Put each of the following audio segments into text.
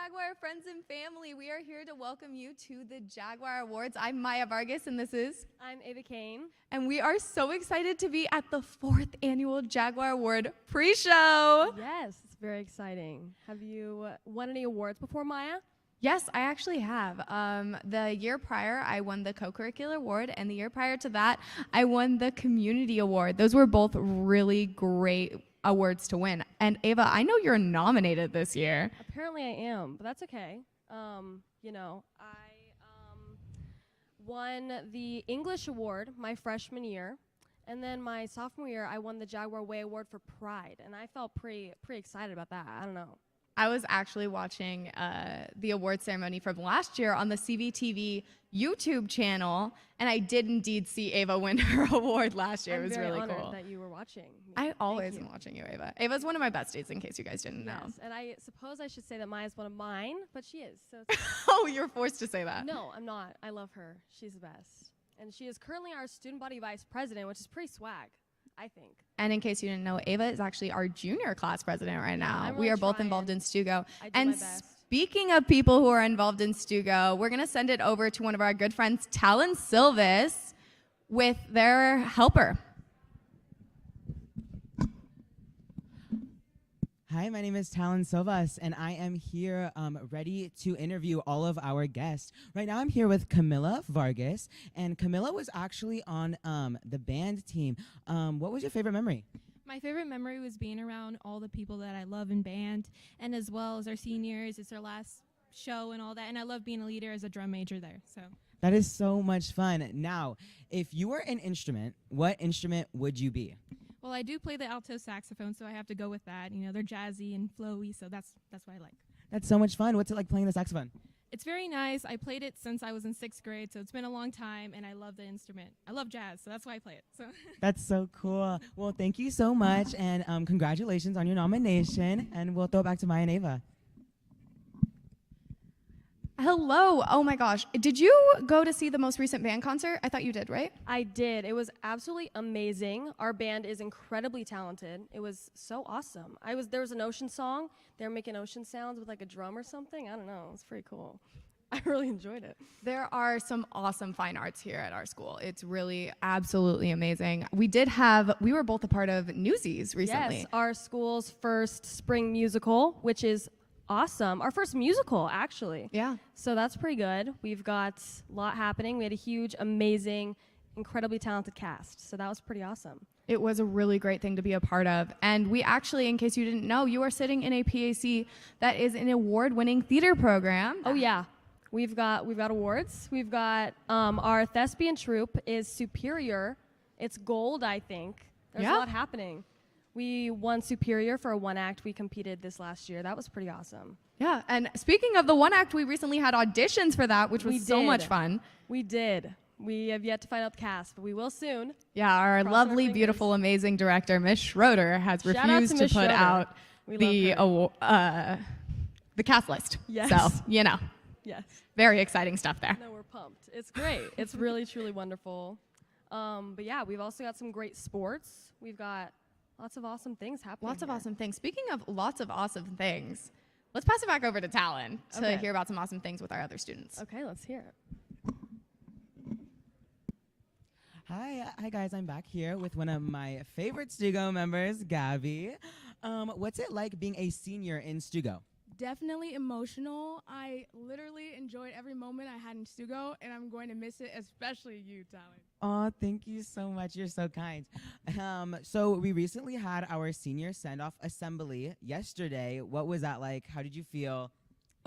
Jaguar friends and family. We are here to welcome you to the Jaguar Awards. I'm Maya Vargas, and this is... I'm Ava Kane. And we are so excited to be at the 4th Annual Jaguar Award pre-show. Yes, it's very exciting. Have you won any awards before, Maya? Yes, I actually have. The year prior, I won the Co-Curricular Award, and the year prior to that, I won the Community Award. Those were both really great awards to win. And Ava, I know you're nominated this year. Apparently I am, but that's okay. I won the English Award my freshman year, and then my sophomore year, I won the Jaguar Way Award for Pride, and I felt pretty excited about that. I don't know. I was actually watching the award ceremony from last year on the CVTV YouTube channel, and I did indeed see Ava win her award last year. I'm It was very really honored cool. that you were watching. I always am watching you, Ava. Ava's one of my besties, in case you guys didn't know. Yes, and I suppose I should say that Maya's one of mine, but she is. So it's Oh, you're forced to say that. No, I'm not. I love her. She's the best. And she is currently our student body vice president, which is pretty swag, I think. And in case you didn't know, Ava is actually our junior class president right now. I'm We really are both trying. involved in Stugo. I do And my best. speaking of people who are involved in Stugo, we're going to send it over to one of our good friends, Talon Silvis, with their helper. Hi, my name is Talon Silvas, and I am here ready to interview all of our guests. Right now, I'm here with Camilla Vargas, and Camilla was actually on the band team. What was your favorite memory? My favorite memory was being around all the people that I love in band, and as well as our seniors. It's our last show and all that, and I love being a leader as a drum major there. So That is so much fun. Now, if you were an instrument, what instrument would you be? well, I do play the alto saxophone, so I have to go with that. You know, they're jazzy and flowy, so that's what I like. That's so much fun. What's it like playing the saxophone? It's very nice. I played it since I was in 6th grade, so it's been a long time, and I love the instrument. I love jazz, so that's why I play it. So That's so cool. Well, thank you so much, and congratulations on your nomination, and we'll throw it back to Maya and Ava. Hello. Oh my gosh. Did you go to see the most recent band concert? I thought you did, right? I did. It was absolutely amazing. Our band is incredibly talented. It was so awesome. There was an ocean song. They were making ocean sounds with like a drum or something. I don't know. It was pretty cool. I really enjoyed it. There are some awesome fine arts here at our school. It's really absolutely amazing. We were both a part of Newsies recently. Yes, our school's first spring musical, which is awesome. Our first musical, actually. Yeah. So that's pretty good. We've got a lot happening. We had a huge, amazing, incredibly talented cast. So that was pretty awesome. It was a really great thing to be a part of. And we actually, in case you didn't know, you are sitting in a PAC that is an award-winning theater program. Oh yeah, we've got awards. We've got our thespian troupe is Superior. It's gold, I think. There's Yeah. a lot happening. We won Superior for a one act. We competed this last year. That was pretty awesome. Yeah, and speaking of the one act, we recently had auditions for that, which was We so did. much fun. We did. We have yet to find out the cast, but we will soon. Yeah, our Crossing our lovely, fingers. beautiful, amazing director, Miss Schroeder, has Shout out to refused to Miss put Schroeder. out We the love her. the cast list. Yes. So, Yes. very exciting stuff there. No, we're pumped. It's great. It's really, truly wonderful. But yeah, we've also got some great sports. We've got lots of awesome things happening. Lots of here. awesome things. Speaking of lots of awesome things, let's pass it back over to Talon to Okay. hear about some awesome things with our other students. Okay, let's hear it. Hi guys, I'm back here with one of my favorite Stugo members, Gabby. What's it like being a senior in Stugo? Definitely emotional. I literally enjoyed every moment I had in Stugo, and I'm going to miss it, especially you, Talon. Oh, thank you so much. You're so kind. So we recently had our senior send-off assembly yesterday. What was that like? How did you feel?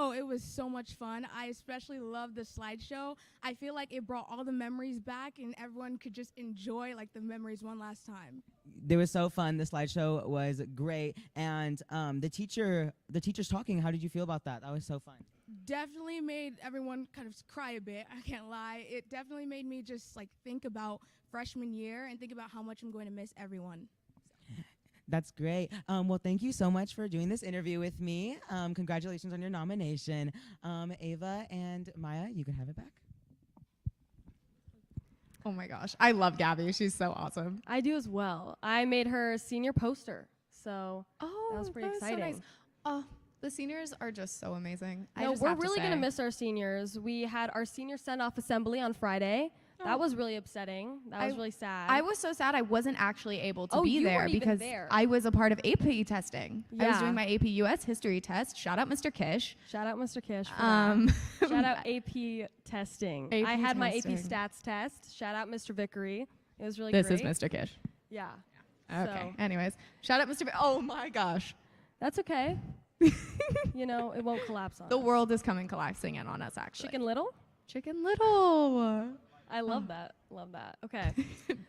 Oh, it was so much fun. I especially loved the slideshow. I feel like it brought all the memories back, and everyone could just enjoy like the memories one last time. They were so fun. The slideshow was great. And the teachers talking, how did you feel about that? That was so fun. Definitely made everyone kind of cry a bit. I can't lie. It definitely made me just like think about freshman year and think about how much I'm going to miss everyone. That's great. Well, thank you so much for doing this interview with me. Congratulations on your nomination. Ava and Maya, you can have it back. Oh my gosh. I love Gabby. She's so awesome. I do as well. I made her senior poster, so Oh, that was pretty so exciting. nice. The seniors are just so amazing. No, we're really going to miss our seniors. We had our senior send-off assembly on Friday. That was really upsetting. That was really sad. I was so sad I wasn't actually able to Oh, be you there weren't even because there. I was a part of AP testing. I was Yeah. doing my AP US history test. Shout out Mr. Kish. Shout out Mr. Kish for Um, that. Shout out AP testing. AP I had my AP testing. stats test. Shout out Mr. Vickery. It was really This great. is Mr. Kish. Yeah. Okay. So- Anyways, shout out Mr. Oh my gosh. That's okay. You know, it won't collapse on The us. world is coming collapsing in on us actually. Chicken Little? Chicken Little. I love that. Love that. Okay.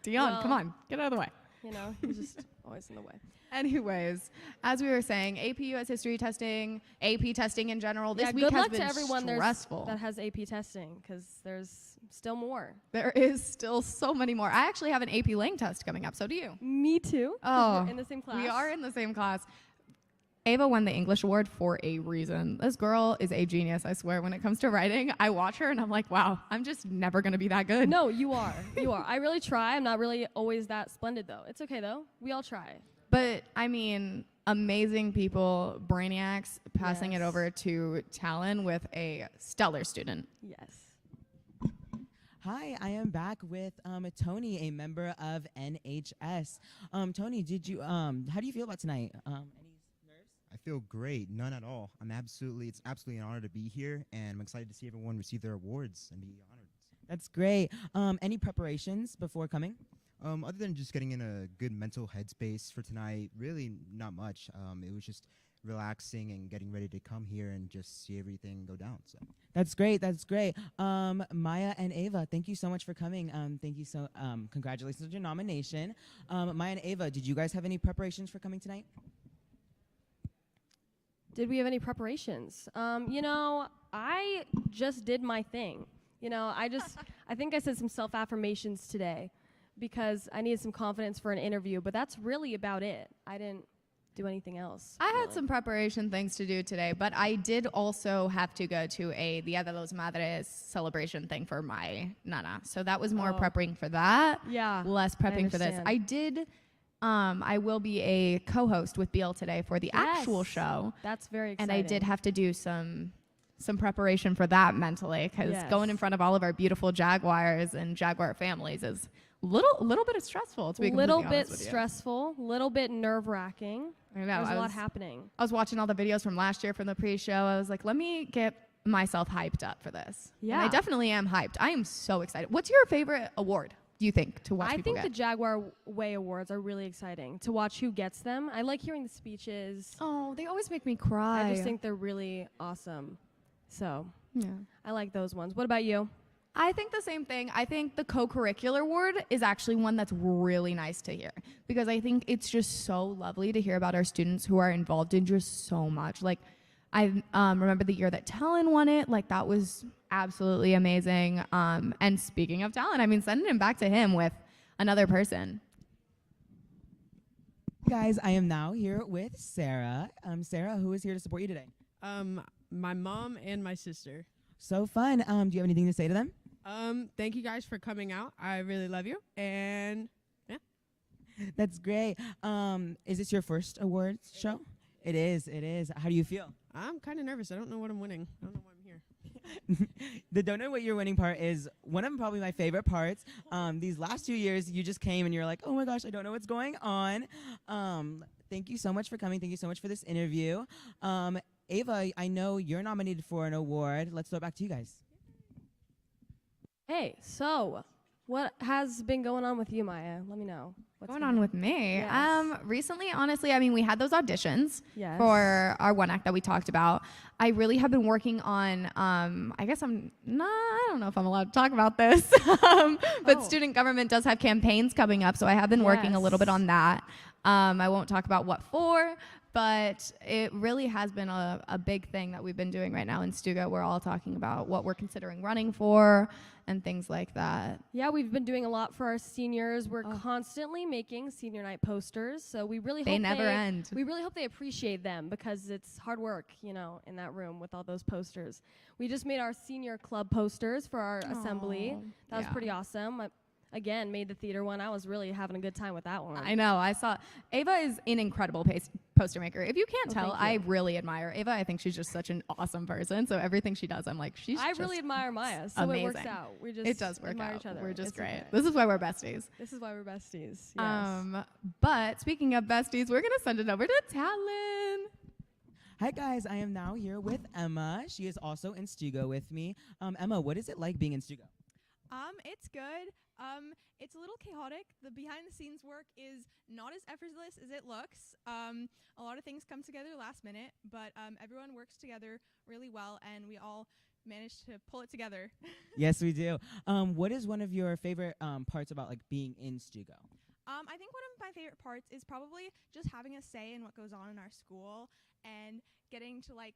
Dion, Well- come on. Get out of the way. You know, he's just always in the way. Anyways, as we were saying, AP US history testing, AP testing in general, this Yeah, week good has luck been to everyone stressful. that has AP testing, because there's still more. There is still so many more. I actually have an AP Lang test coming up. So do you? Me too. 'cause Oh, we're in the same class. We are in the same class. Ava won the English award for a reason. This girl is a genius, I swear. When it comes to writing, I watch her and I'm like, wow, I'm just never going to be that good. No, you are. You are. I really try. I'm not really always that splendid, though. It's okay, though. We all try. But I mean, amazing people, brainiacs, passing it Yes. over to Talon with a stellar student. Yes. Hi, I am back with Tony, a member of NHS. Tony, did you how do you feel about tonight? Any nerves? I feel great, none at all. It's absolutely an honor to be here, and I'm excited to see everyone receive their awards and be honored. That's great. Any preparations before coming? Other than just getting in a good mental headspace for tonight, really not much. It was just relaxing and getting ready to come here and just see everything go down. So That's great. That's great. Maya and Ava, thank you so much for coming. Thank you so. Congratulations on your nomination. Maya and Ava, did you guys have any preparations for coming tonight? Did we have any preparations? You know, I just did my thing. You know, I think I said some self-affirmations today because I needed some confidence for an interview, but that's really about it. I didn't do anything else. I had really. some preparation things to do today, but I did also have to go to a Dia de los Madres celebration thing for my nana. So that was more Oh. prepping for that, Yeah. less prepping for this. understand. I did, I will be a co-host with Beal today for the actual Yes. show. That's very And exciting. I did have to do some preparation for that mentally because Yes. going in front of all of our beautiful Jaguars and Jaguar families is little bit of stressful to be little completely bit honest with you. stressful, little bit nerve-wracking. I know. There's I a lot was- happening. I was watching all the videos from last year from the pre-show. I was like, let me get myself hyped up for this. And I Yeah. definitely am hyped. I am so excited. What's your favorite award, do you think, to watch I people think the get? Jaguar Way Awards are really exciting to watch who gets them. I like hearing the speeches. Oh, they always make me cry. I just think they're really awesome. So yeah. I like those ones. What about you? I think the same thing. I think the co-curricular award is actually one that's really nice to hear because I think it's just so lovely to hear about our students who are involved in just so much. Like, I remember the year that Talon won it. Like, that was absolutely amazing. And speaking of Talon, I mean, sending him back to him with another person. Guys, I am now here with Sarah. Sarah, who is here to support you today? My mom and my sister. So fun. Do you have anything to say to them? Thank you guys for coming out. I really love you. And That's great. Is this your first awards show? It is. It is. How do you feel? I'm kind of nervous. I don't know what I'm winning. I don't know why I'm here. The don't know what you're winning part is one of probably my favorite parts. These last 2 years, you just came and you're like, oh my gosh, I don't know what's going on. Thank you so much for coming. Thank you so much for this interview. Ava, I know you're nominated for an award. Let's throw it back to you guys. Hey, so what has been going on with you, Maya? Let me know. What's Going been on with me. Yes. Recently, honestly, I mean, we had those auditions Yes. for our one act that we talked about. I really have been working on, I guess I don't know if I'm allowed to talk about this, but Oh. student government does have campaigns coming up, so I have been working a little bit Yes. on that. I won't talk about what for, but it really has been a big thing that we've been doing right now in Stuga. We're all talking about what we're considering running for and things like that. Yeah, we've been doing a lot for our seniors. We're constantly making senior night posters, so we really They hope never end. We really hope they appreciate them because it's hard work, you know, in that room with all those posters. We just made our senior club posters for our assembly. Aw, That was yeah. pretty awesome. again made the theater one. I was really having a good time with that one. I know. I saw Ava is an incredible poster maker. If you can't Oh, tell, thank I you. really admire Ava. I think she's just such an awesome person. So everything she does, I'm like, I just really admire Maya, so it works amazing. out. We just It does work admire out. each other. We're just It's great. okay. This is why we're besties. This is why we're besties. Yes. But speaking of besties, we're gonna send it over to Talon. Hi guys, I am now here with Emma. She is also in Stugo with me. Emma, what is it like being in Stugo? It's good. It's a little chaotic. The behind the scenes work is not as effortless as it looks. A lot of things come together last minute, but everyone works together really well, and we all manage to pull it together. Yes, we do. What is one of your favorite parts about like being in Stugo? I think one of my favorite parts is probably just having a say in what goes on in our school and getting to like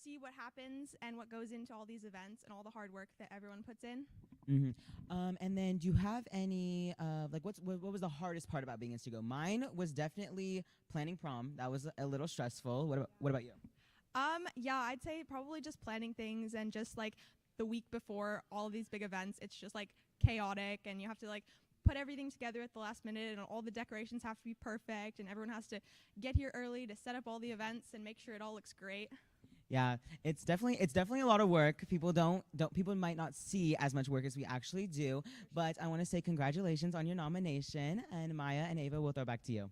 see what happens and what goes into all these events and all the hard work that everyone puts in. And then do you have any like what was the hardest part about being in Stugo? Mine was definitely planning prom. That was a little stressful. What about you? Yeah, I'd say probably just planning things and just like the week before all of these big events, it's just like chaotic and you have to like put everything together at the last minute and all the decorations have to be perfect and everyone has to get here early to set up all the events and make sure it all looks great. Yeah, it's definitely a lot of work. People people might not see as much work as we actually do, but I want to say congratulations on your nomination, and Maya and Ava, we'll throw back to you.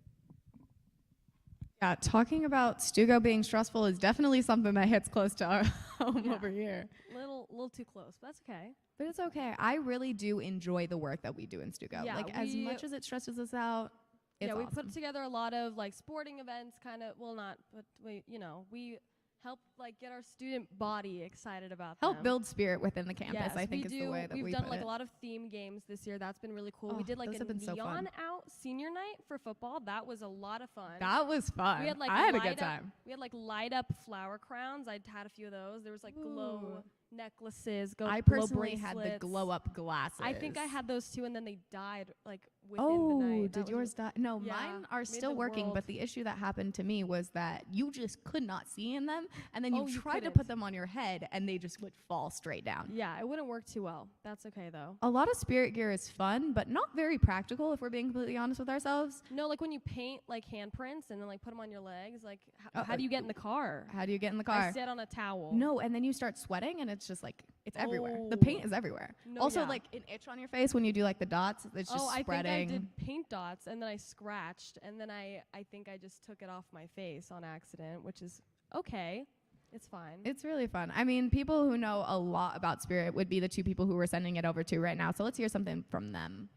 Yeah, talking about Stugo being stressful is definitely something that hits close to our home over here. Little too close, but that's okay. But it's okay. I really do enjoy the work that we do in Stugo. Yeah, like as much as it stresses us out, it's we awesome. put together a lot of like sporting events, kind of. Well, not, but we help like get our student body excited about Help them. build spirit within the campus. Yes, I think we is the way that We've we done put like it. a lot of theme games this year. That's been really cool. Oh, We did like those a have been so fun. neon out senior night for football. That was a lot of fun. That was fun. We had like I had a light good up- time. We had like light up flower crowns. I'd had a few of those. There was like glow Ooh. necklaces. I glow personally had the bracelets. glow up glasses. I think I had those too, and then they died like within the Oh, night. That did was yours die? No, yeah, mine are made still the working, world- but the issue that happened to me was that you just could not see in them, and then you Oh, you tried to couldn't. put them on your head, and they just would fall straight down. Yeah, it wouldn't work too well. That's okay though. A lot of spirit gear is fun, but not very practical if we're being completely honest with ourselves. No, like when you paint like handprints and then like put them on your legs. Like, Oh, how do you get in the car? How do you get in the I car? sit on a towel. No, and then you start sweating, and it's just like it's everywhere. The Oh. paint is everywhere. No, Also, yeah. like an itch on your face when you do like the dots. It's just I spreading. think I did paint dots and then I scratched and then I think I just took it off my face on accident, which is okay. It's fine. It's really fun. I mean, people who know a lot about spirit would be the two people who we're sending it over to right now. So let's hear something from them.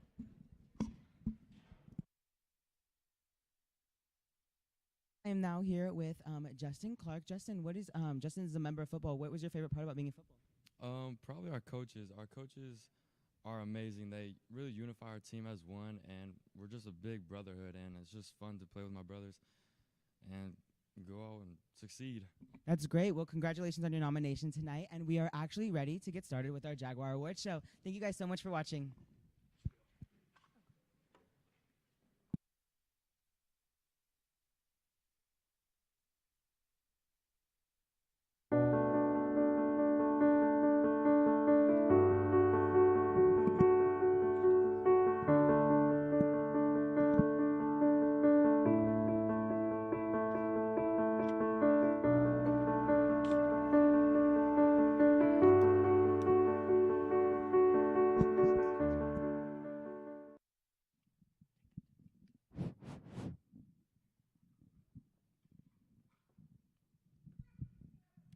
I am now here with Justin Clark. Justin, Justin is a member of football. What was your favorite part about being in football? Probably our coaches. Our coaches are amazing. They really unify our team as one, and we're just a big brotherhood, and it's just fun to play with my brothers and go out and succeed. That's great. Well, congratulations on your nomination tonight, and we are actually ready to get started with our Jaguar Awards show. Thank you guys so much for watching.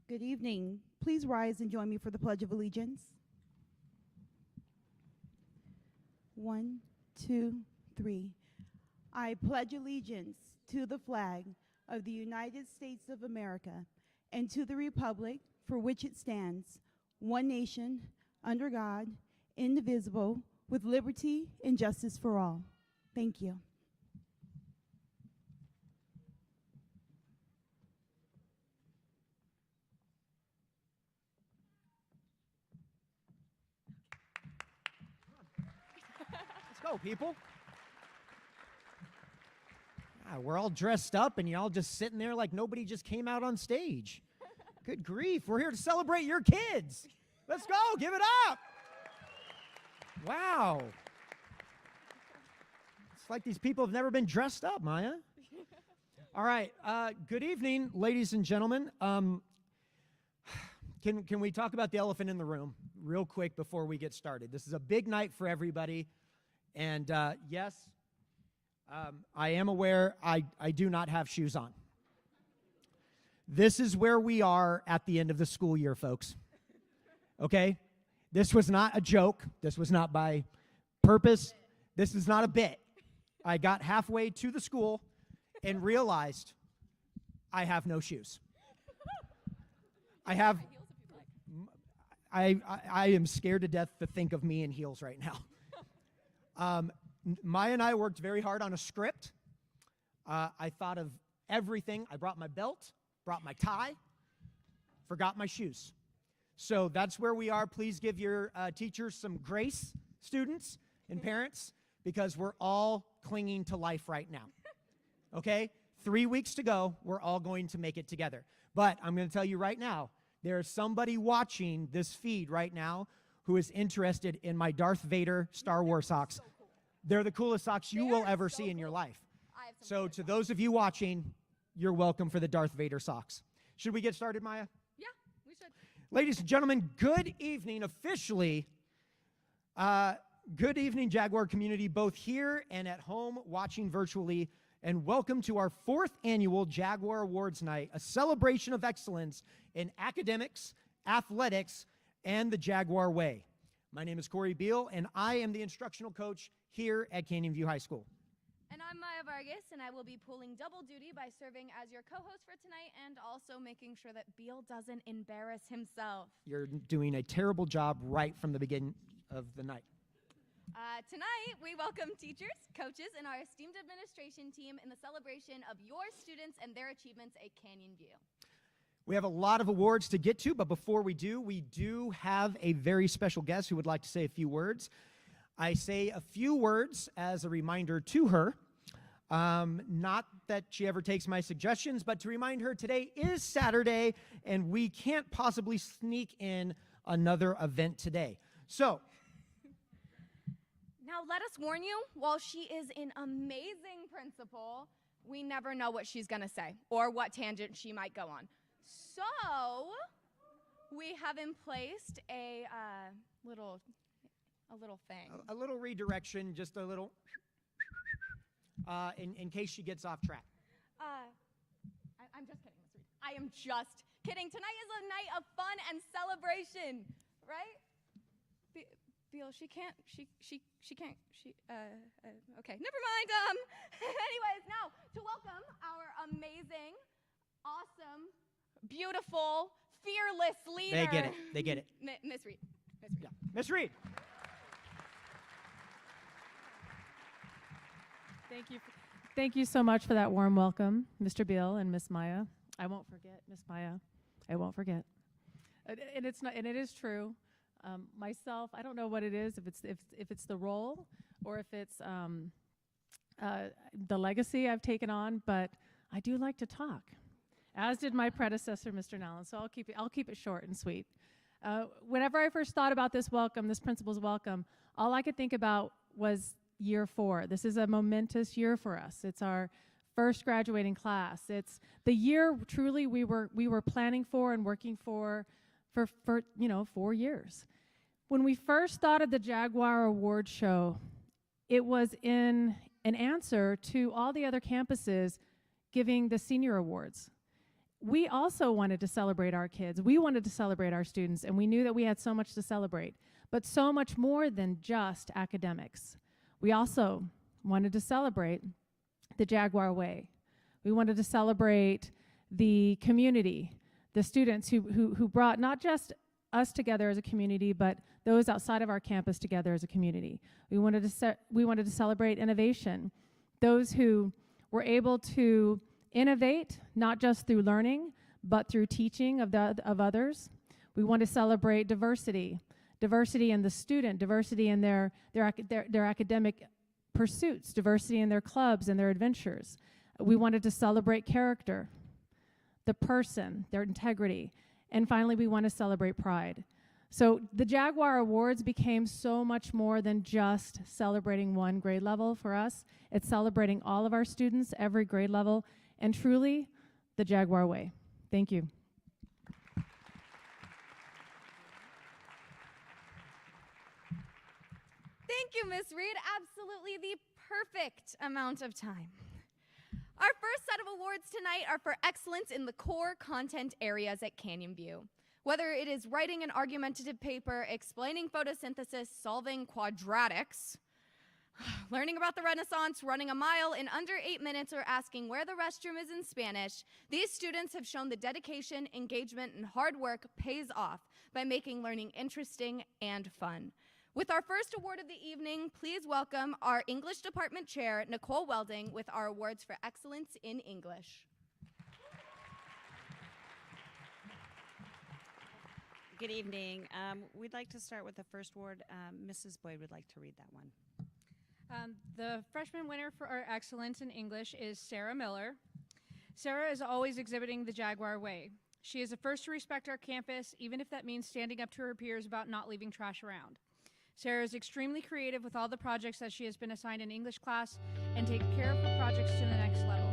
Good evening. Please rise and join me for the Pledge of Allegiance. 1, 2, 3. I pledge allegiance to the flag of the United States of America and to the republic for which it stands, one nation, under God, indivisible, with liberty and justice for all. Thank you. Let's go, people. We're all dressed up and y'all just sitting there like nobody just came out on stage. Good grief. We're here to celebrate your kids. Let's go. Give it up. Wow. It's like these people have never been dressed up, Maya. All right. Good evening, ladies and gentlemen. Can we talk about the elephant in the room real quick before we get started? This is a big night for everybody. And yes, I am aware I do not have shoes on. This is where we are at the end of the school year, folks. Okay? This was not a joke. This was not by purpose. This is not a bit. I got halfway to the school and realized I have no shoes. I am scared to death to think of me in heels right now. Maya and I worked very hard on a script. I thought of everything. I brought my belt, brought my tie, forgot my shoes. So that's where we are. Please give your teachers some grace, students and parents, because we're all clinging to life right now. Okay? 3 weeks to go. We're all going to make it together. But I'm going to tell you right now, there is somebody watching this feed right now who is interested in my Darth Vader Star Wars socks. So cool. They're the coolest socks you will ever see in your life. So to those of you watching, you're welcome for the Darth Vader socks. Should we get started, Maya? Yeah, we should. Ladies and gentlemen, good evening officially. Good evening, Jaguar community, both here and at home watching virtually. And welcome to our 4th annual Jaguar Awards night, a celebration of excellence in academics, athletics, and the Jaguar way. My name is Corey Beal, and I am the instructional coach here at Canyon View High School. And I'm Maya Vargas, and I will be pulling double duty by serving as your co-host for tonight and also making sure that Beal doesn't embarrass himself. You're doing a terrible job right from the beginning of the night. Tonight, we welcome teachers, coaches, and our esteemed administration team in the celebration of your students and their achievements at Canyon View. We have a lot of awards to get to, but before we do have a very special guest who would like to say a few words. I say a few words as a reminder to her, not that she ever takes my suggestions, but to remind her today is Saturday, and we can't possibly sneak in another event today. So, now, let us warn you, while she is an amazing principal, we never know what she's going to say or what tangent she might go on. So, we have in place a little thing. A little redirection, just a little, in case she gets off track. I'm just kidding, Miss Reed. I am just kidding. Tonight is a night of fun and celebration, right? Beal, okay, never mind. Anyways, now to welcome our amazing, awesome, beautiful, fearless leader. They get it. Miss Reed. Yeah. Miss Reed. Thank you so much for that warm welcome, Mr. Beal and Miss Maya. I won't forget, Miss Maya. I won't forget. And it's not, and it is true. Myself, I don't know what it is, if it's the role or if it's the legacy I've taken on, but I do like to talk, as did my predecessor, Mr. Nallen. So I'll keep it short and sweet. Whenever I first thought about this welcome, this principal's welcome, all I could think about was year 4. This is a momentous year for us. It's our first graduating class. It's the year truly we were planning for and working for 4 years. When we first thought of the Jaguar Award show, it was in an answer to all the other campuses giving the senior awards. We also wanted to celebrate our kids. We wanted to celebrate our students, and we knew that we had so much to celebrate, but so much more than just academics. We also wanted to celebrate the Jaguar way. We wanted to celebrate the community, the students who brought not just us together as a community, but those outside of our campus together as a community. We wanted to celebrate innovation, those who were able to innovate not just through learning, but through teaching of others. We want to celebrate diversity in the student, diversity in their academic pursuits, diversity in their clubs and their adventures. We wanted to celebrate character, the person, their integrity. And finally, we want to celebrate pride. So the Jaguar Awards became so much more than just celebrating one grade level for us. It's celebrating all of our students, every grade level, and truly the Jaguar way. Thank you. Thank you, Miss Reed. Absolutely the perfect amount of time. Our first set of awards tonight are for excellence in the core content areas at Canyon View. Whether it is writing an argumentative paper, explaining photosynthesis, solving quadratics, learning about the Renaissance, running a mile in under 8 minutes, or asking where the restroom is in Spanish, these students have shown the dedication, engagement, and hard work pays off by making learning interesting and fun. With our first award of the evening, please welcome our English Department Chair, Nicole Welding, with our awards for excellence in English. Good evening. We'd like to start with the first award. Mrs. Boyd would like to read that one. The freshman winner for our excellence in English is Sarah Miller. Sarah is always exhibiting the Jaguar way. She is the first to respect our campus, even if that means standing up to her peers about not leaving trash around. Sarah is extremely creative with all the projects that she has been assigned in English class and takes care of her projects to the next level.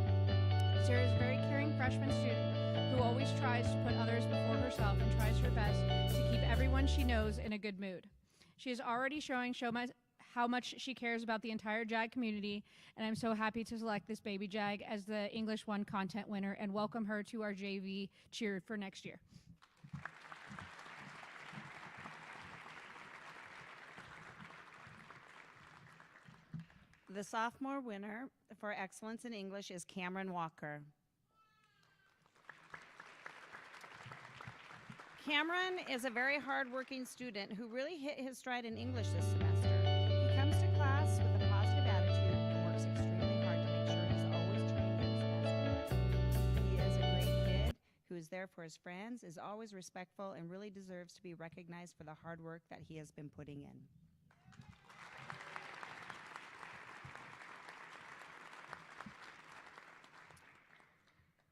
Sarah is a very caring freshman student who always tries to put others before herself and tries her best to keep everyone she knows in a good mood. She is already showing how much she cares about the entire JAG community, and I'm so happy to select this baby JAG as the English 1 content winner and welcome her to our JV cheer for next year. The sophomore winner for excellence in English is Cameron Walker. Cameron is a very hardworking student who really hit his stride in English this semester. He comes to class with a positive attitude and works extremely hard to make sure he's always turning in his best work. He is a great kid who is there for his friends, is always respectful, and really deserves to be recognized for the hard work that he has been putting in.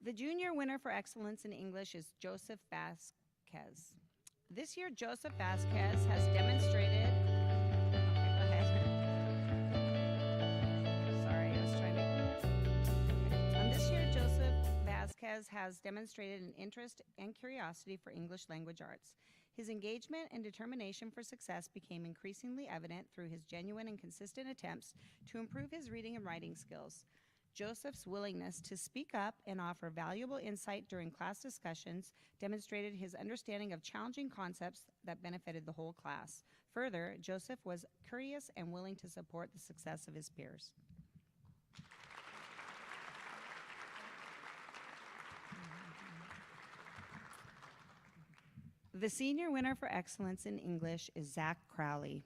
The junior winner for excellence in English is Joseph Vasquez. This year, Joseph Vasquez has demonstrated. Okay, go ahead. Sorry, I was trying to. This year, Joseph Vasquez has demonstrated an interest and curiosity for English language arts. His engagement and determination for success became increasingly evident through his genuine and consistent attempts to improve his reading and writing skills. Joseph's willingness to speak up and offer valuable insight during class discussions demonstrated his understanding of challenging concepts that benefited the whole class. Further, Joseph was curious and willing to support the success of his peers. The senior winner for excellence in English is Zach Crowley.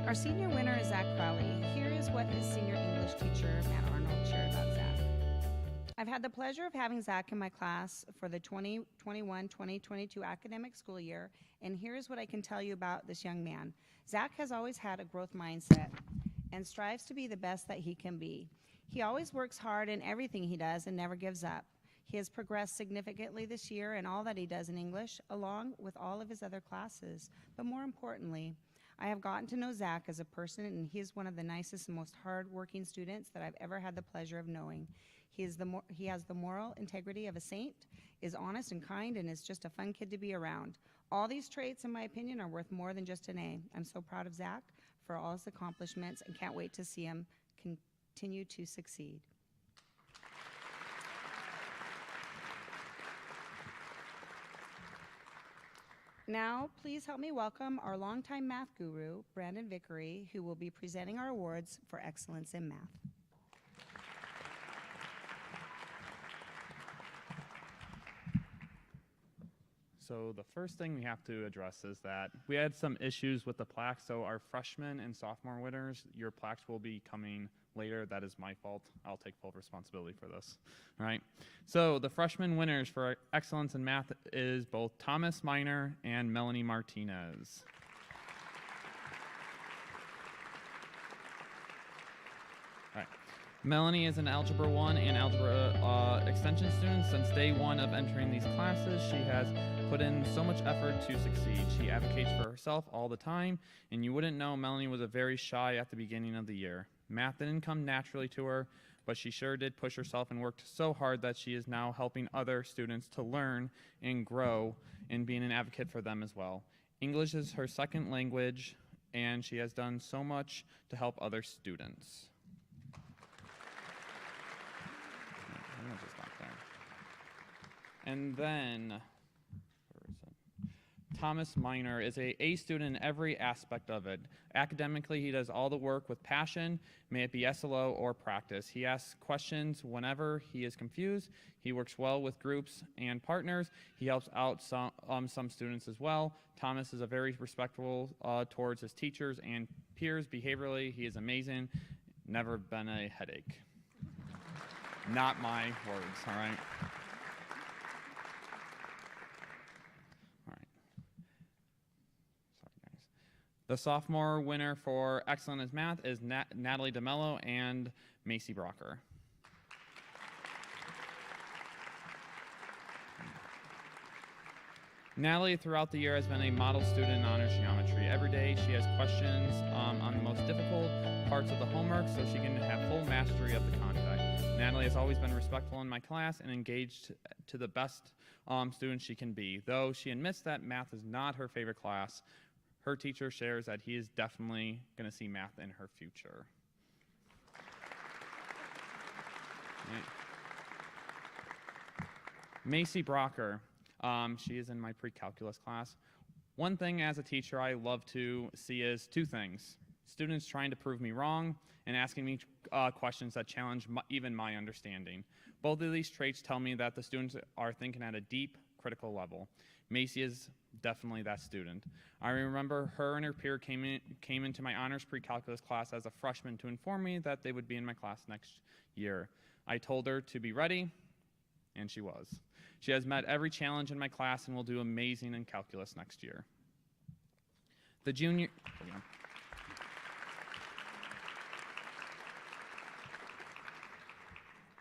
Our senior winner is Zach Crowley. Here is what his senior English teacher, Matt Arnold, shared about Zach. I've had the pleasure of having Zach in my class for the 2021-2022 academic school year, and here's what I can tell you about this young man. Zach has always had a growth mindset and strives to be the best that he can be. He always works hard in everything he does and never gives up. He has progressed significantly this year in all that he does in English, along with all of his other classes. But more importantly, I have gotten to know Zach as a person, and he is one of the nicest and most hard-working students that I've ever had the pleasure of knowing. He has the moral integrity of a saint, is honest and kind, and is just a fun kid to be around. All these traits, in my opinion, are worth more than just an A. I'm so proud of Zach for all his accomplishments and can't wait to see him continue to succeed. Now, please help me welcome our longtime math guru, Brandon Vickery, who will be presenting our awards for excellence in math. So the first thing we have to address is that we had some issues with the plaques. So our freshman and sophomore winners, your plaques will be coming later. That is my fault. I'll take full responsibility for this. All right. So the freshman winners for excellence in math is both Thomas Miner and Melanie Martinez. All right. Melanie is an Algebra 1 and Algebra Extension student. Since day one of entering these classes, she has put in so much effort to succeed. She advocates for herself all the time, and you wouldn't know Melanie was a very shy at the beginning of the year. Math didn't come naturally to her, but she sure did push herself and worked so hard that she is now helping other students to learn and grow and being an advocate for them as well. English is her second language, and she has done so much to help other students. I'm gonna just stop there. And then, where is it? Thomas Miner is a A student in every aspect of it. Academically, he does all the work with passion, may it be SLO or practice. He asks questions whenever he is confused. He works well with groups and partners. He helps out some students as well. Thomas is a very respectful towards his teachers and peers. Behaviorally, he is amazing. Never been a headache. Not my words, all right? All right. Sorry, guys. The sophomore winner for Excellent as Math is Natalie DeMello and Macy Brocker. Natalie, throughout the year, has been a model student in honors geometry. Every day, she has questions on the most difficult parts of the homework so she can have full mastery of the content. Natalie has always been respectful in my class and engaged to the best student she can be. Though she admits that math is not her favorite class, her teacher shares that he is definitely going to see math in her future. Macy Brocker. She is in my pre-calculus class. One thing as a teacher I love to see is two things. Students trying to prove me wrong and asking me questions that challenge even my understanding. Both of these traits tell me that the students are thinking at a deep, critical level. Macy is definitely that student. I remember her and her peer came into my honors pre-calculus class as a freshman to inform me that they would be in my class next year. I told her to be ready, and she was. She has met every challenge in my class and will do amazing in calculus next year. The junior...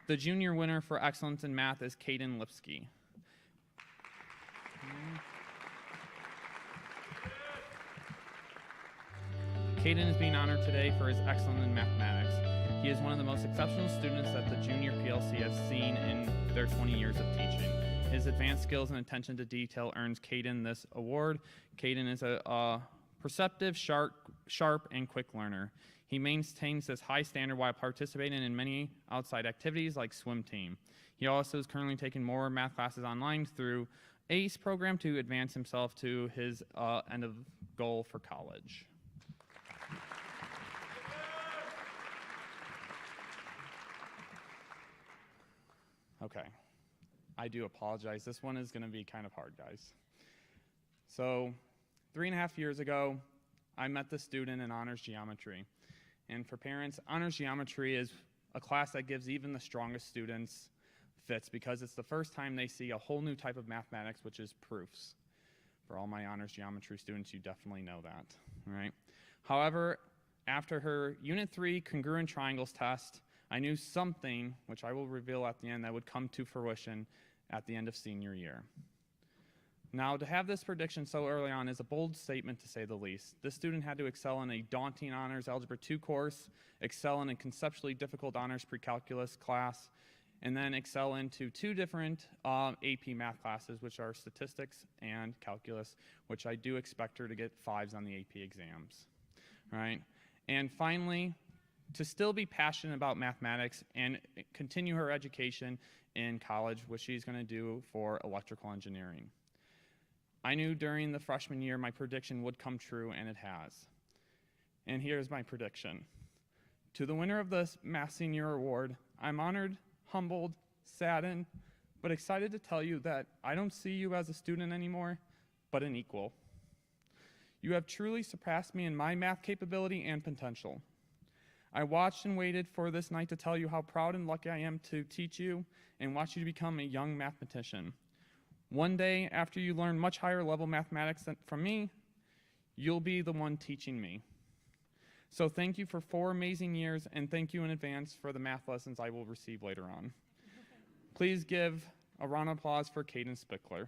The junior winner for excellence in math is Caden Lipsky. Caden is being honored today for his excellence in mathematics. He is one of the most exceptional students that the junior PLC has seen in their 20 years of teaching. His advanced skills and attention to detail earns Caden this award. Caden is a perceptive, sharp, and quick learner. He maintains this high standard while participating in many outside activities like swim team. He also is currently taking more math classes online through ACE program to advance himself to his end of goal for college. Okay, I do apologize. This one is going to be kind of hard, guys. So 3.5 years ago, I met the student in honors geometry. And for parents, honors geometry is a class that gives even the strongest students fits because it's the first time they see a whole new type of mathematics, which is proofs. For all my honors geometry students, you definitely know that, right? However, after her Unit 3 congruent triangles test, I knew something, which I will reveal at the end, that would come to fruition at the end of senior year. Now, to have this prediction so early on is a bold statement, to say the least. This student had to excel in a daunting honors Algebra 2 course, excel in a conceptually difficult honors pre-calculus class, and then excel into 2 different AP math classes, which are statistics and calculus, which I do expect her to get 5s on the AP exams, right? And finally, to still be passionate about mathematics and continue her education in college, which she's going to do for electrical engineering. I knew during the freshman year my prediction would come true, and it has. And here's my prediction. To the winner of the Math Senior Award, I'm honored, humbled, saddened, but excited to tell you that I don't see you as a student anymore, but an equal. You have truly surpassed me in my math capability and potential. I watched and waited for this night to tell you how proud and lucky I am to teach you and watch you become a young mathematician. One day, after you learn much higher level mathematics from me, you'll be the one teaching me. So thank you for 4 amazing years, and thank you in advance for the math lessons I will receive later on. Please give a round of applause for Caden Spickler.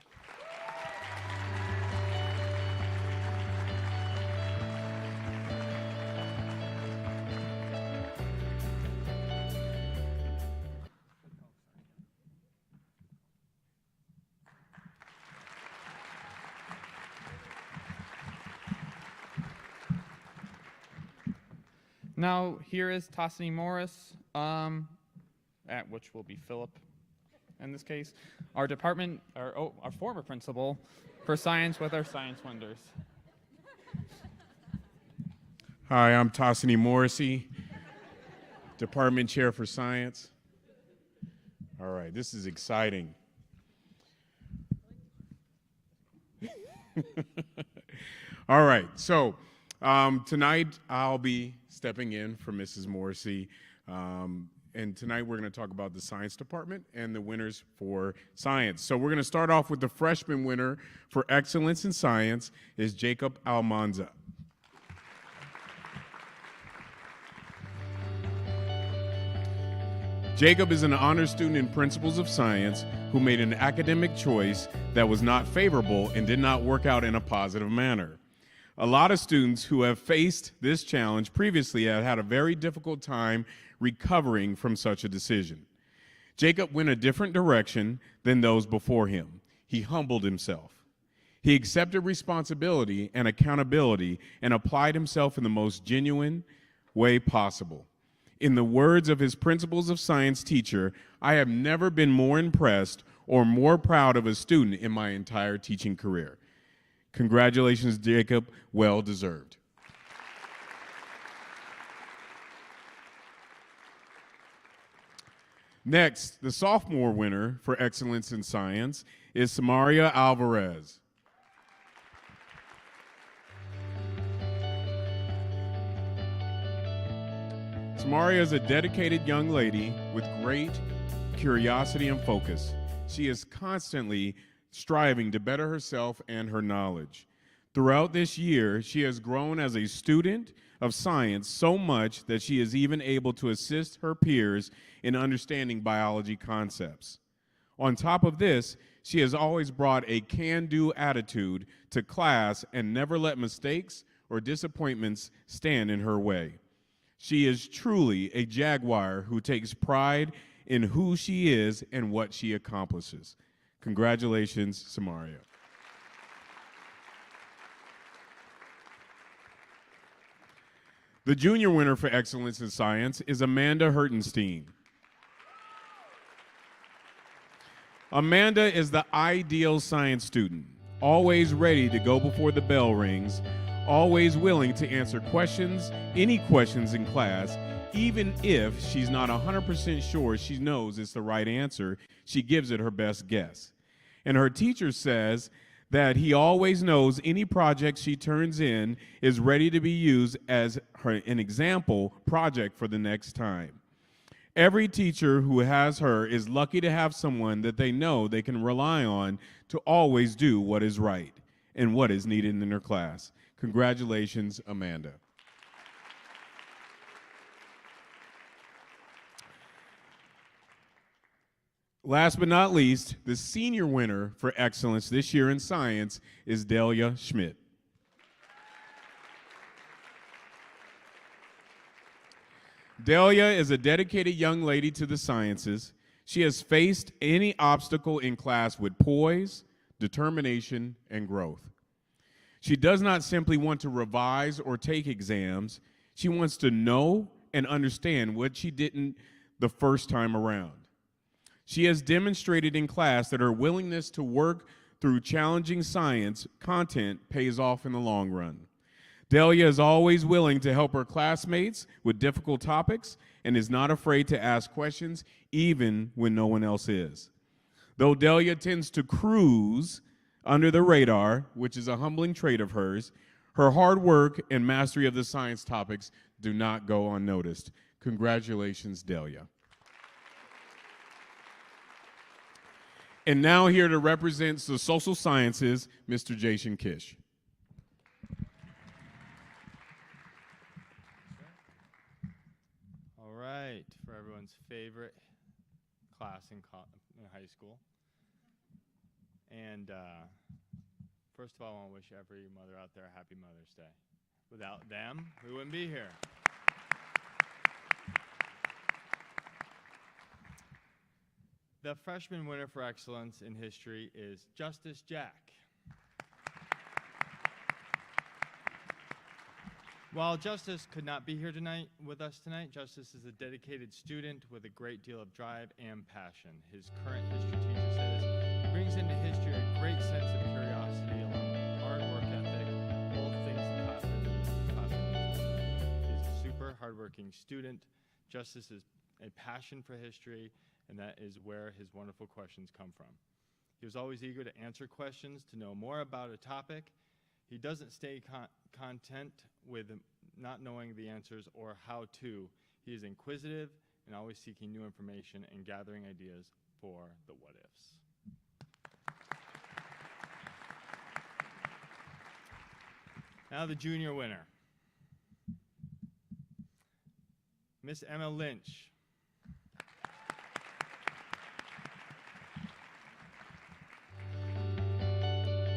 Now, here is Tossini Morris, which will be Philip in this case, our former principal for science with our science wonders. Hi, I'm Tossini Morrissey, department chair for science. All right, this is exciting. All right, so tonight I'll be stepping in for Mrs. Morrissey, and tonight we're going to talk about the science department and the winners for science. So we're going to start off with the freshman winner for excellence in science is Jacob Almanza. Jacob is an honors student in Principles of Science who made an academic choice that was not favorable and did not work out in a positive manner. A lot of students who have faced this challenge previously have had a very difficult time recovering from such a decision. Jacob went a different direction than those before him. He humbled himself. He accepted responsibility and accountability and applied himself in the most genuine way possible. In the words of his Principles of Science teacher, I have never been more impressed or more proud of a student in my entire teaching career. Congratulations, Jacob, well deserved. Next, the sophomore winner for excellence in science is Samaria Alvarez. Samaria is a dedicated young lady with great curiosity and focus. She is constantly striving to better herself and her knowledge. Throughout this year, she has grown as a student of science so much that she is even able to assist her peers in understanding biology concepts. On top of this, she has always brought a can-do attitude to class and never let mistakes or disappointments stand in her way. She is truly a Jaguar who takes pride in who she is and what she accomplishes. Congratulations, Samaria. The junior winner for excellence in science is Amanda Hertenstein. Amanda is the ideal science student, always ready to go before the bell rings, always willing to answer questions, any questions in class, even if she's not 100% sure she knows it's the right answer, she gives it her best guess. And her teacher says that he always knows any project she turns in is ready to be used as an example project for the next time. Every teacher who has her is lucky to have someone that they know they can rely on to always do what is right and what is needed in their class. Congratulations, Amanda. Last but not least, the senior winner for excellence this year in science is Delia Schmidt. Delia is a dedicated young lady to the sciences. She has faced any obstacle in class with poise, determination, and growth. She does not simply want to revise or take exams. She wants to know and understand what she didn't the first time around. She has demonstrated in class that her willingness to work through challenging science content pays off in the long run. Delia is always willing to help her classmates with difficult topics and is not afraid to ask questions even when no one else is. Though Delia tends to cruise under the radar, which is a humbling trait of hers, her hard work and mastery of the science topics do not go unnoticed. Congratulations, Delia. And now here to represent the social sciences, Mr. Jason Kish. right, for everyone's favorite class in high school. And first of all, I want to wish every mother out there a happy Mother's Day. Without them, we wouldn't be here. The freshman winner for excellence in history is Justice Jack. While Justice could not be here tonight with us tonight, Justice is a dedicated student with a great deal of drive and passion. His current history teacher says he brings into history a great sense of curiosity along with hard work ethic, both things the classroom needs. He's a super hardworking student. Justice is a passion for history, and that is where his wonderful questions come from. He was always eager to answer questions, to know more about a topic. He doesn't stay content with not knowing the answers or how to. He is inquisitive and always seeking new information and gathering ideas for the what-ifs. Now the junior winner, Miss Emma Lynch.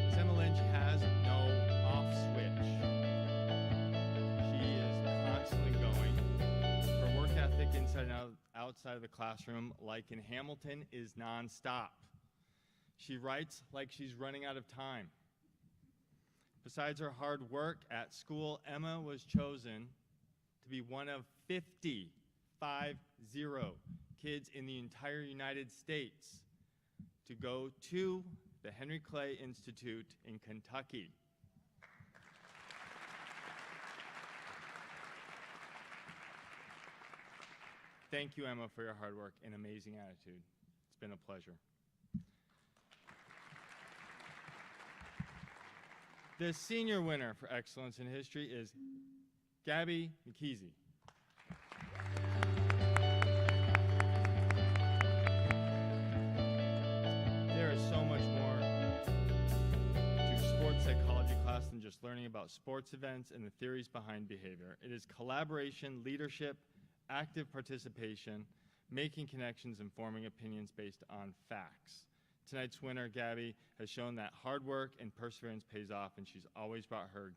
Miss Emma Lynch has no off switch. She is constantly going. Her work ethic inside and outside of the classroom, like in Hamilton, is nonstop. She writes like she's running out of time. Besides her hard work at school, Emma was chosen to be one of 50 kids in the entire United States to go to the Henry Clay Institute in Kentucky. Thank you, Emma, for your hard work and amazing attitude. It's been a pleasure. The senior winner for excellence in history is Gabby McKeezy. There is so much more to sports psychology class than just learning about sports events and the theories behind behavior. It is collaboration, leadership, active participation, making connections, and forming opinions based on facts. Tonight's winner, Gabby, has shown that hard work and perseverance pays off, and she's always brought her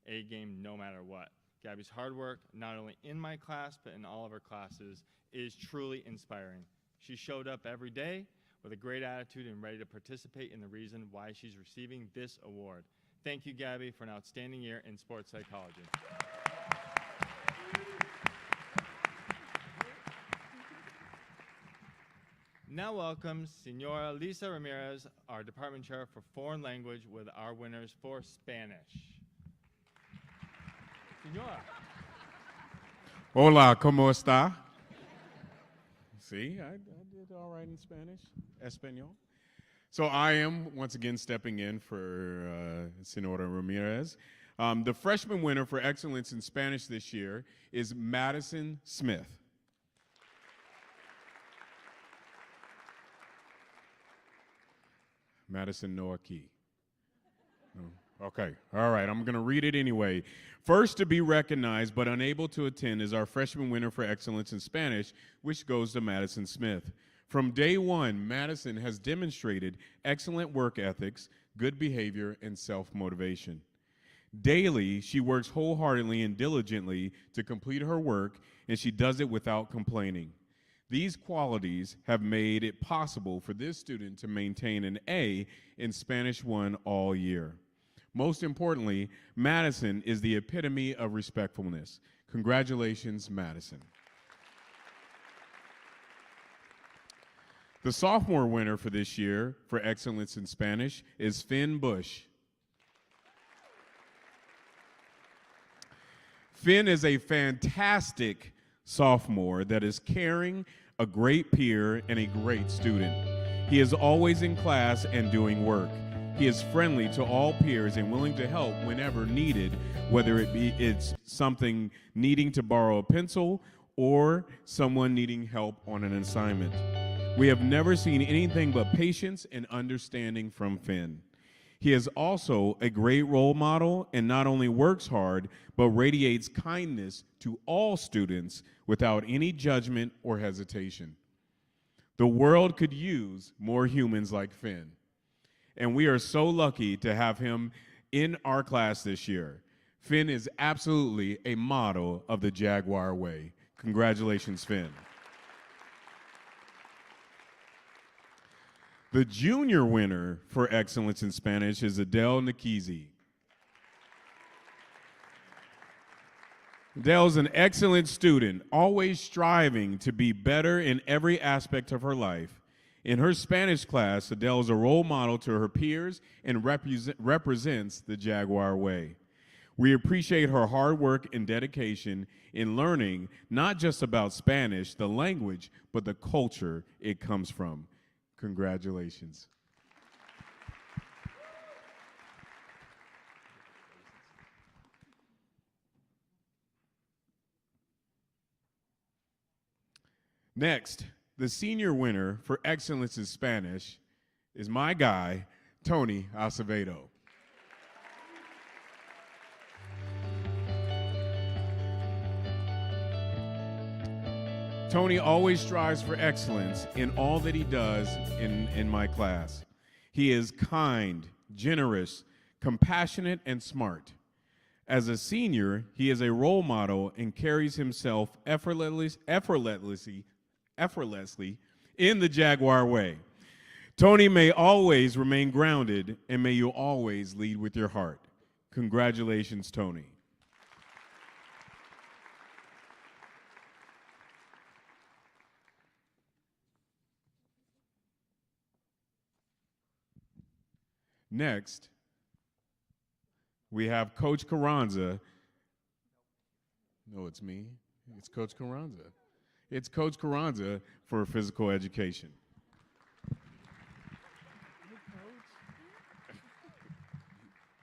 A game no matter what. Gabby's hard work, not only in my class, but in all of her classes, is truly inspiring. She showed up every day with a great attitude and ready to participate in the reason why she's receiving this award. Thank you, Gabby, for an outstanding year in sports psychology. Now welcome Senora Lisa Ramirez, our department chair for foreign language, with our winners for Spanish. Senora. Hola, ¿cómo está? See, I did all right in Spanish, Espanol. So I am, once again, stepping in for Senora Ramirez. The freshman winner for excellence in Spanish this year is Madison Smith. Madison no aquí. No. Okay, all right, I'm going to read it anyway. First to be recognized but unable to attend is our freshman winner for excellence in Spanish, which goes to Madison Smith. From day one, Madison has demonstrated excellent work ethics, good behavior, and self-motivation. Daily, she works wholeheartedly and diligently to complete her work, and she does it without complaining. These qualities have made it possible for this student to maintain an A in Spanish 1 all year. Most importantly, Madison is the epitome of respectfulness. Congratulations, Madison. The sophomore winner for this year for excellence in Spanish is Finn Bush. Finn is a fantastic sophomore that is caring, a great peer, and a great student. He is always in class and doing work. He is friendly to all peers and willing to help whenever needed, whether it's something needing to borrow a pencil or someone needing help on an assignment. We have never seen anything but patience and understanding from Finn. He is also a great role model and not only works hard, but radiates kindness to all students without any judgment or hesitation. The world could use more humans like Finn, and we are so lucky to have him in our class this year. Finn is absolutely a model of the Jaguar way. Congratulations, Finn. The junior winner for excellence in Spanish is Adele Nikizi. Adele's an excellent student, always striving to be better in every aspect of her life. In her Spanish class, Adele is a role model to her peers and represents the Jaguar way. We appreciate her hard work and dedication in learning not just about Spanish, the language, but the culture it comes from. Congratulations. Next, the senior winner for excellence in Spanish is my guy, Tony Acevedo. Tony always strives for excellence in all that he does in my class. He is kind, generous, compassionate, and smart. As a senior, he is a role model and carries himself effortlessly in the Jaguar way. Tony may always remain grounded, and may you always lead with your heart. Congratulations, Tony. Next, we have Coach Carranza. No, it's me. It's Coach Carranza. It's Coach Carranza for physical education.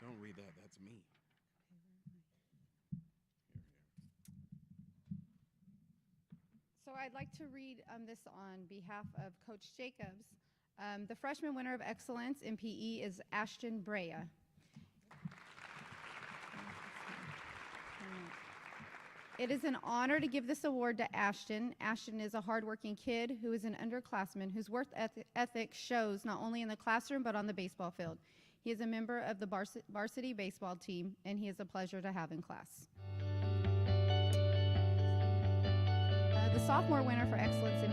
Don't read that. That's me. So I'd like to read this on behalf of Coach Jacobs. The freshman winner of excellence in PE is Ashton Brea. It is an honor to give this award to Ashton. Ashton is a hardworking kid who is an underclassman whose work ethic shows not only in the classroom but on the baseball field. He is a member of the varsity baseball team, and he is a pleasure to have in class. The sophomore winner for excellence in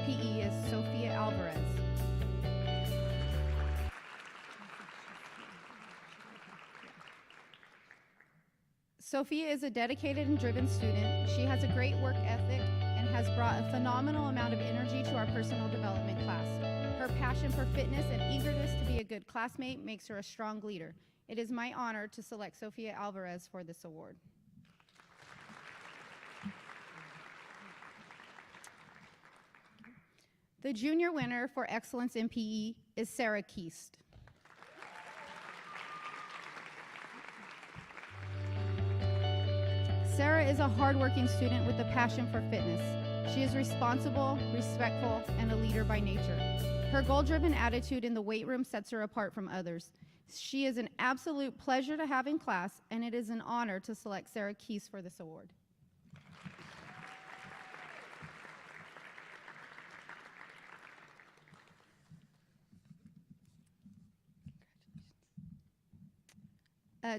PE is Sophia Alvarez. Sophia is a dedicated and driven student. She has a great work ethic and has brought a phenomenal amount of energy to our personal development class. Her passion for fitness and eagerness to be a good classmate makes her a strong leader. It is my honor to select Sophia Alvarez for this award. The junior winner for excellence in PE is Sarah Keast. Sarah is a hardworking student with a passion for fitness. She is responsible, respectful, and a leader by nature. Her goal-driven attitude in the weight room sets her apart from others. She is an absolute pleasure to have in class, and it is an honor to select Sarah Keast for this award.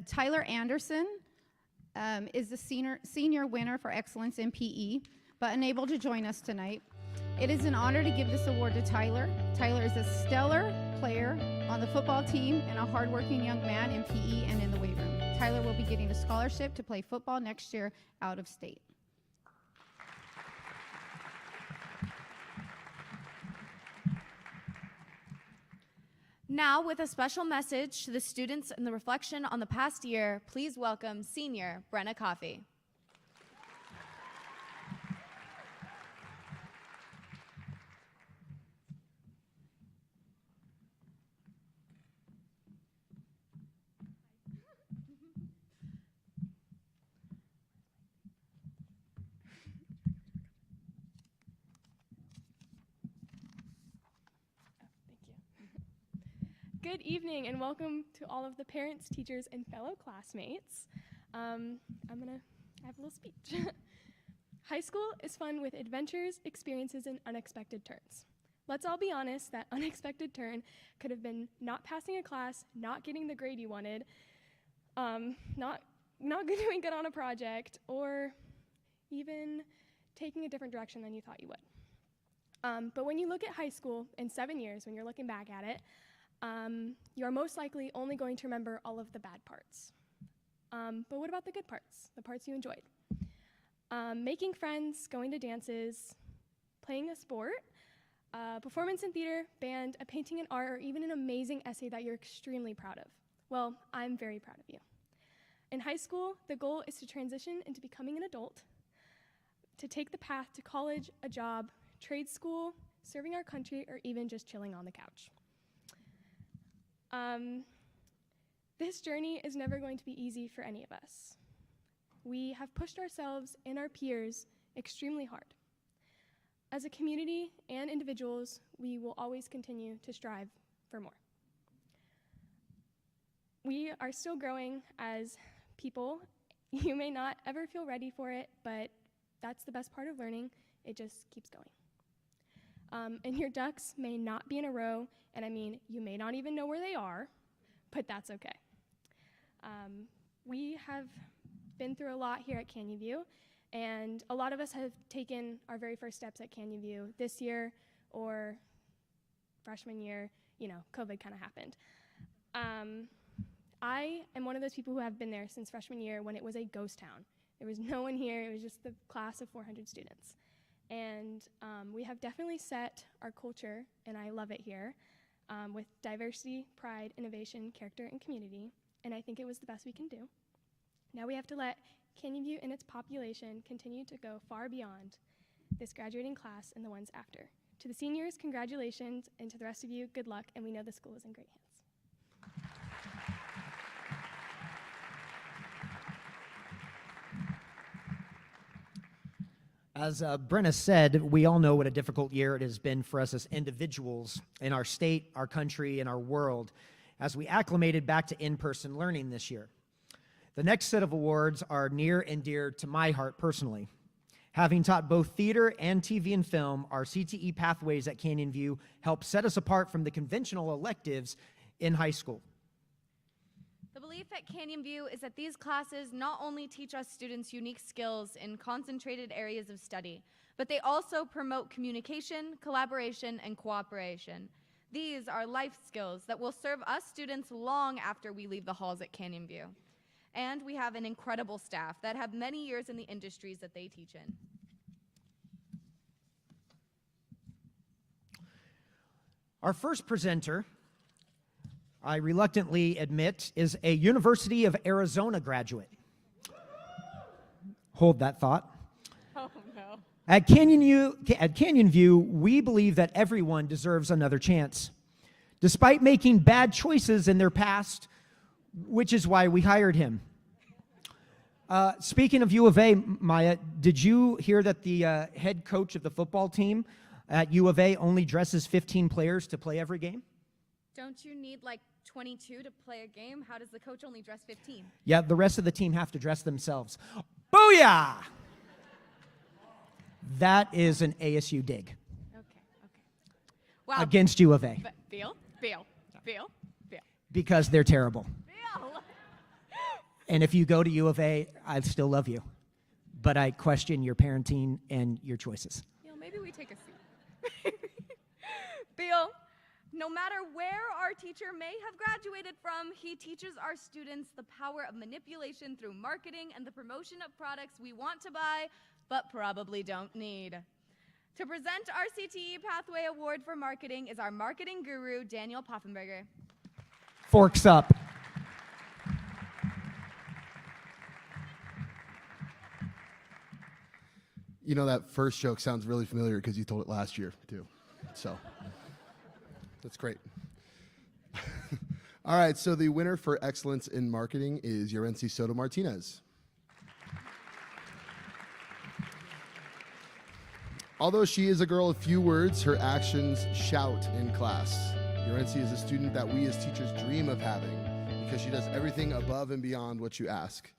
Tyler Anderson is the senior winner for excellence in PE, but unable to join us tonight. It is an honor to give this award to Tyler. Tyler is a stellar player on the football team and a hardworking young man in PE and in the weight room. Tyler will be getting a scholarship to play football next year out of state. Now, with a special message to the students and the reflection on the past year, please welcome senior Brenna Coffey. Good evening and welcome to all of the parents, teachers, and fellow classmates. I have a little speech. High school is fun with adventures, experiences, and unexpected turns. Let's all be honest, that unexpected turn could have been not passing a class, not getting the grade you wanted, not doing good on a project, or even taking a different direction than you thought you would. But when you look at high school in 7 years, when you're looking back at it, you're most likely only going to remember all of the bad parts. But what about the good parts, the parts you enjoyed? Making friends, going to dances, playing a sport, performance in theater, band, a painting in art, or even an amazing essay that you're extremely proud of. Well, I'm very proud of you. In high school, the goal is to transition into becoming an adult, to take the path to college, a job, trade school, serving our country, or even just chilling on the couch. This journey is never going to be easy for any of us. We have pushed ourselves and our peers extremely hard. As a community and individuals, we will always continue to strive for more. We are still growing as people. You may not ever feel ready for it, but that's the best part of learning. It just keeps going. And your ducks may not be in a row, and I mean, you may not even know where they are, but that's okay. We have been through a lot here at Canyon View, and a lot of us have taken our very first steps at Canyon View this year or freshman year. You know, COVID kind of happened. I am one of those people who have been there since freshman year when it was a ghost town. There was no one here. It was just the class of 400 students. And we have definitely set our culture, and I love it here, with diversity, pride, innovation, character, and community. And I think it was the best we can do. Now we have to let Canyon View and its population continue to go far beyond this graduating class and the ones after. To the seniors, congratulations, and to the rest of you, good luck, and we know the school is in great hands. As Brenna said, we all know what a difficult year it has been for us as individuals in our state, our country, and our world as we acclimated back to in-person learning this year. The next set of awards are near and dear to my heart personally. Having taught both theater and TV and film, our CTE pathways at Canyon View help set us apart from the conventional electives in high school. The belief at Canyon View is that these classes not only teach us students unique skills in concentrated areas of study, but they also promote communication, collaboration, and cooperation. These are life skills that will serve us students long after we leave the halls at Canyon View. And we have an incredible staff that have many years in the industries that they teach in. Our first presenter, I reluctantly admit, is a University of Arizona graduate. Hold that thought. Oh, no. At Canyon View, we believe that everyone deserves another chance, despite making bad choices in their past, which is why we hired him. Speaking of U of A, Maya, did you hear that the head coach of the football team at U of A only dresses 15 players to play every game? Don't you need like 22 to play a game? How does the coach only dress 15? Yeah, the rest of the team have to dress themselves. Booyah! That is an ASU dig. Okay. Wow. Against U of A. But feel. Because they're terrible. And if you go to U of A, I still love you. But I question your parenting and your choices. Maybe we take a seat. Bill, no matter where our teacher may have graduated from, he teaches our students the power of manipulation through marketing and the promotion of products we want to buy, but probably don't need. To present our CTE Pathway Award for Marketing is our marketing guru, Daniel Poffenberger. Forks up. You know, that first joke sounds really familiar because you told it last year, too. So, that's great. All right, so the winner for excellence in marketing is Yorency Soto Martinez. Although she is a girl of few words, her actions shout in class. Yorenci is a student that we as teachers dream of having because she does everything above and beyond what you ask.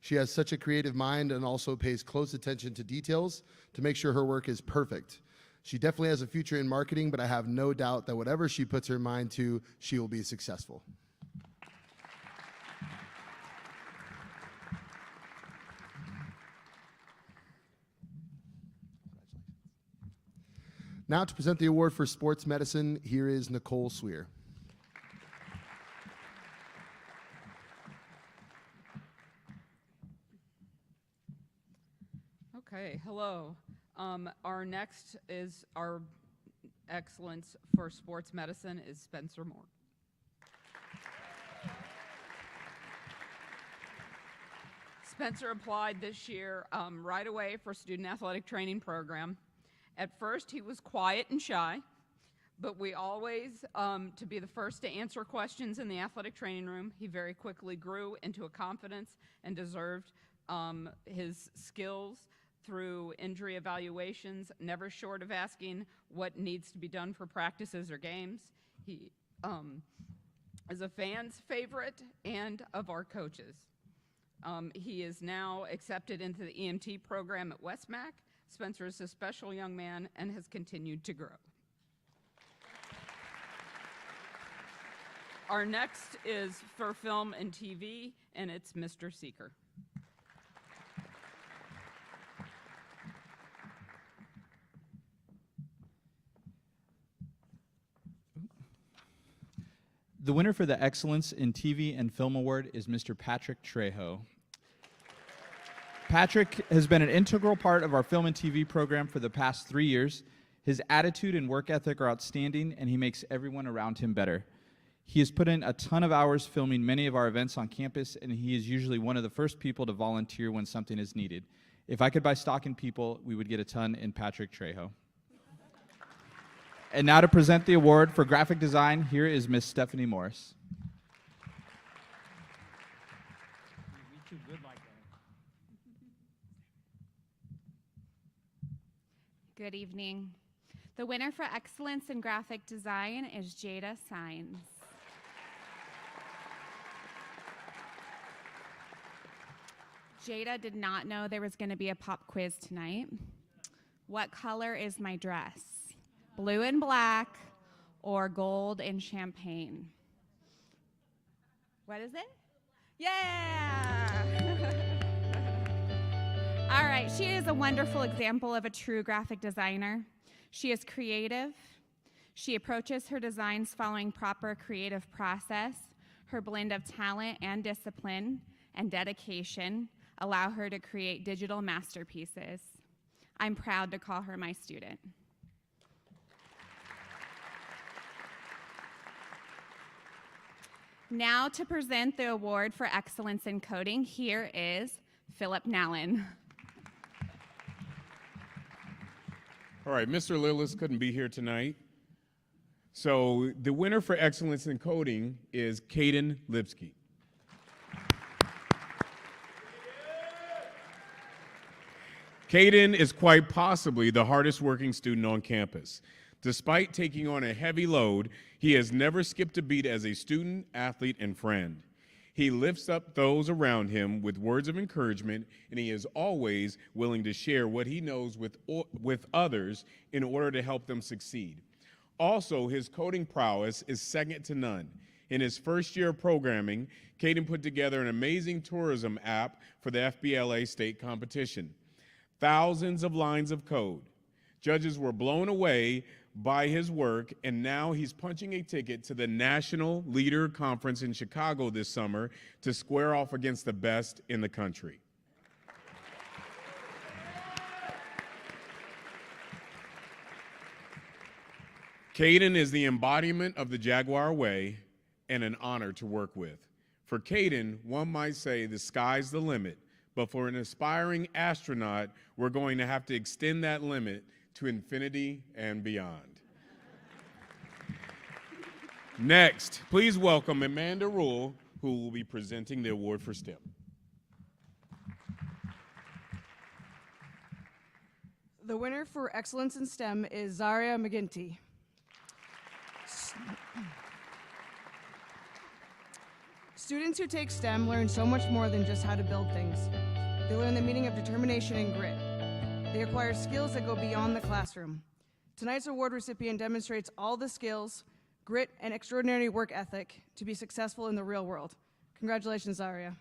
She has such a creative mind and also pays close attention to details to make sure her work is perfect. She definitely has a future in marketing, but I have no doubt that whatever she puts her mind to, she will be successful. Now to present the award for sports medicine, here is Nicole Swear. Okay, hello. Our next is our excellence for sports medicine is Spencer Moore. Spencer applied this year right away for student athletic training program. At first, he was quiet and shy, but we always, to be the first to answer questions in the athletic training room, he very quickly grew into a confidence and deserved his skills through injury evaluations, never short of asking what needs to be done for practices or games. He is a fan's favorite and of our coaches. He is now accepted into the EMT program at Westmac. Spencer is a special young man and has continued to grow. Our next is for film and TV, and it's Mr. Seeker. The winner for the Excellence in TV and Film Award is Mr. Patrick Trejo. Patrick has been an integral part of our film and TV program for the past 3 years. His attitude and work ethic are outstanding, and he makes everyone around him better. He has put in a ton of hours filming many of our events on campus, and he is usually one of the first people to volunteer when something is needed. If I could buy stock in people, we would get a ton in Patrick Trejo. And now to present the award for graphic design, here is Miss Stephanie Morris. Good evening. The winner for excellence in graphic design is Jada Sines. Jada did not know there was going to be a pop quiz tonight. What color is my dress? Blue and black or gold and champagne? What is it? Yeah! All right, she is a wonderful example of a true graphic designer. She is creative. She approaches her designs following proper creative process. Her blend of talent and discipline and dedication allow her to create digital masterpieces. I'm proud to call her my student. Now to present the award for excellence in coding, here is Philip Nallen. All right, Mr. Lillis couldn't be here tonight. So the winner for excellence in coding is Caden Lipsky. Caden is quite possibly the hardest working student on campus. Despite taking on a heavy load, he has never skipped a beat as a student, athlete, and friend. He lifts up those around him with words of encouragement, and he is always willing to share what he knows with others in order to help them succeed. Also, his coding prowess is second to none. In his first year of programming, Caden put together an amazing tourism app for the FBLA state competition. Thousands of lines of code. Judges were blown away by his work, and now he's punching a ticket to the National Leader Conference in Chicago this summer to square off against the best in the country. Caden is the embodiment of the Jaguar way and an honor to work with. For Caden, one might say the sky's the limit, but for an aspiring astronaut, we're going to have to extend that limit to infinity and beyond. Next, please welcome Amanda Rule, who will be presenting the award for STEM. The winner for excellence in STEM is Zaria McGinty. Students who take STEM learn so much more than just how to build things. They learn the meaning of determination and grit. They acquire skills that go beyond the classroom. Tonight's award recipient demonstrates all the skills, grit, and extraordinary work ethic to be successful in the real world. Congratulations, Zaria.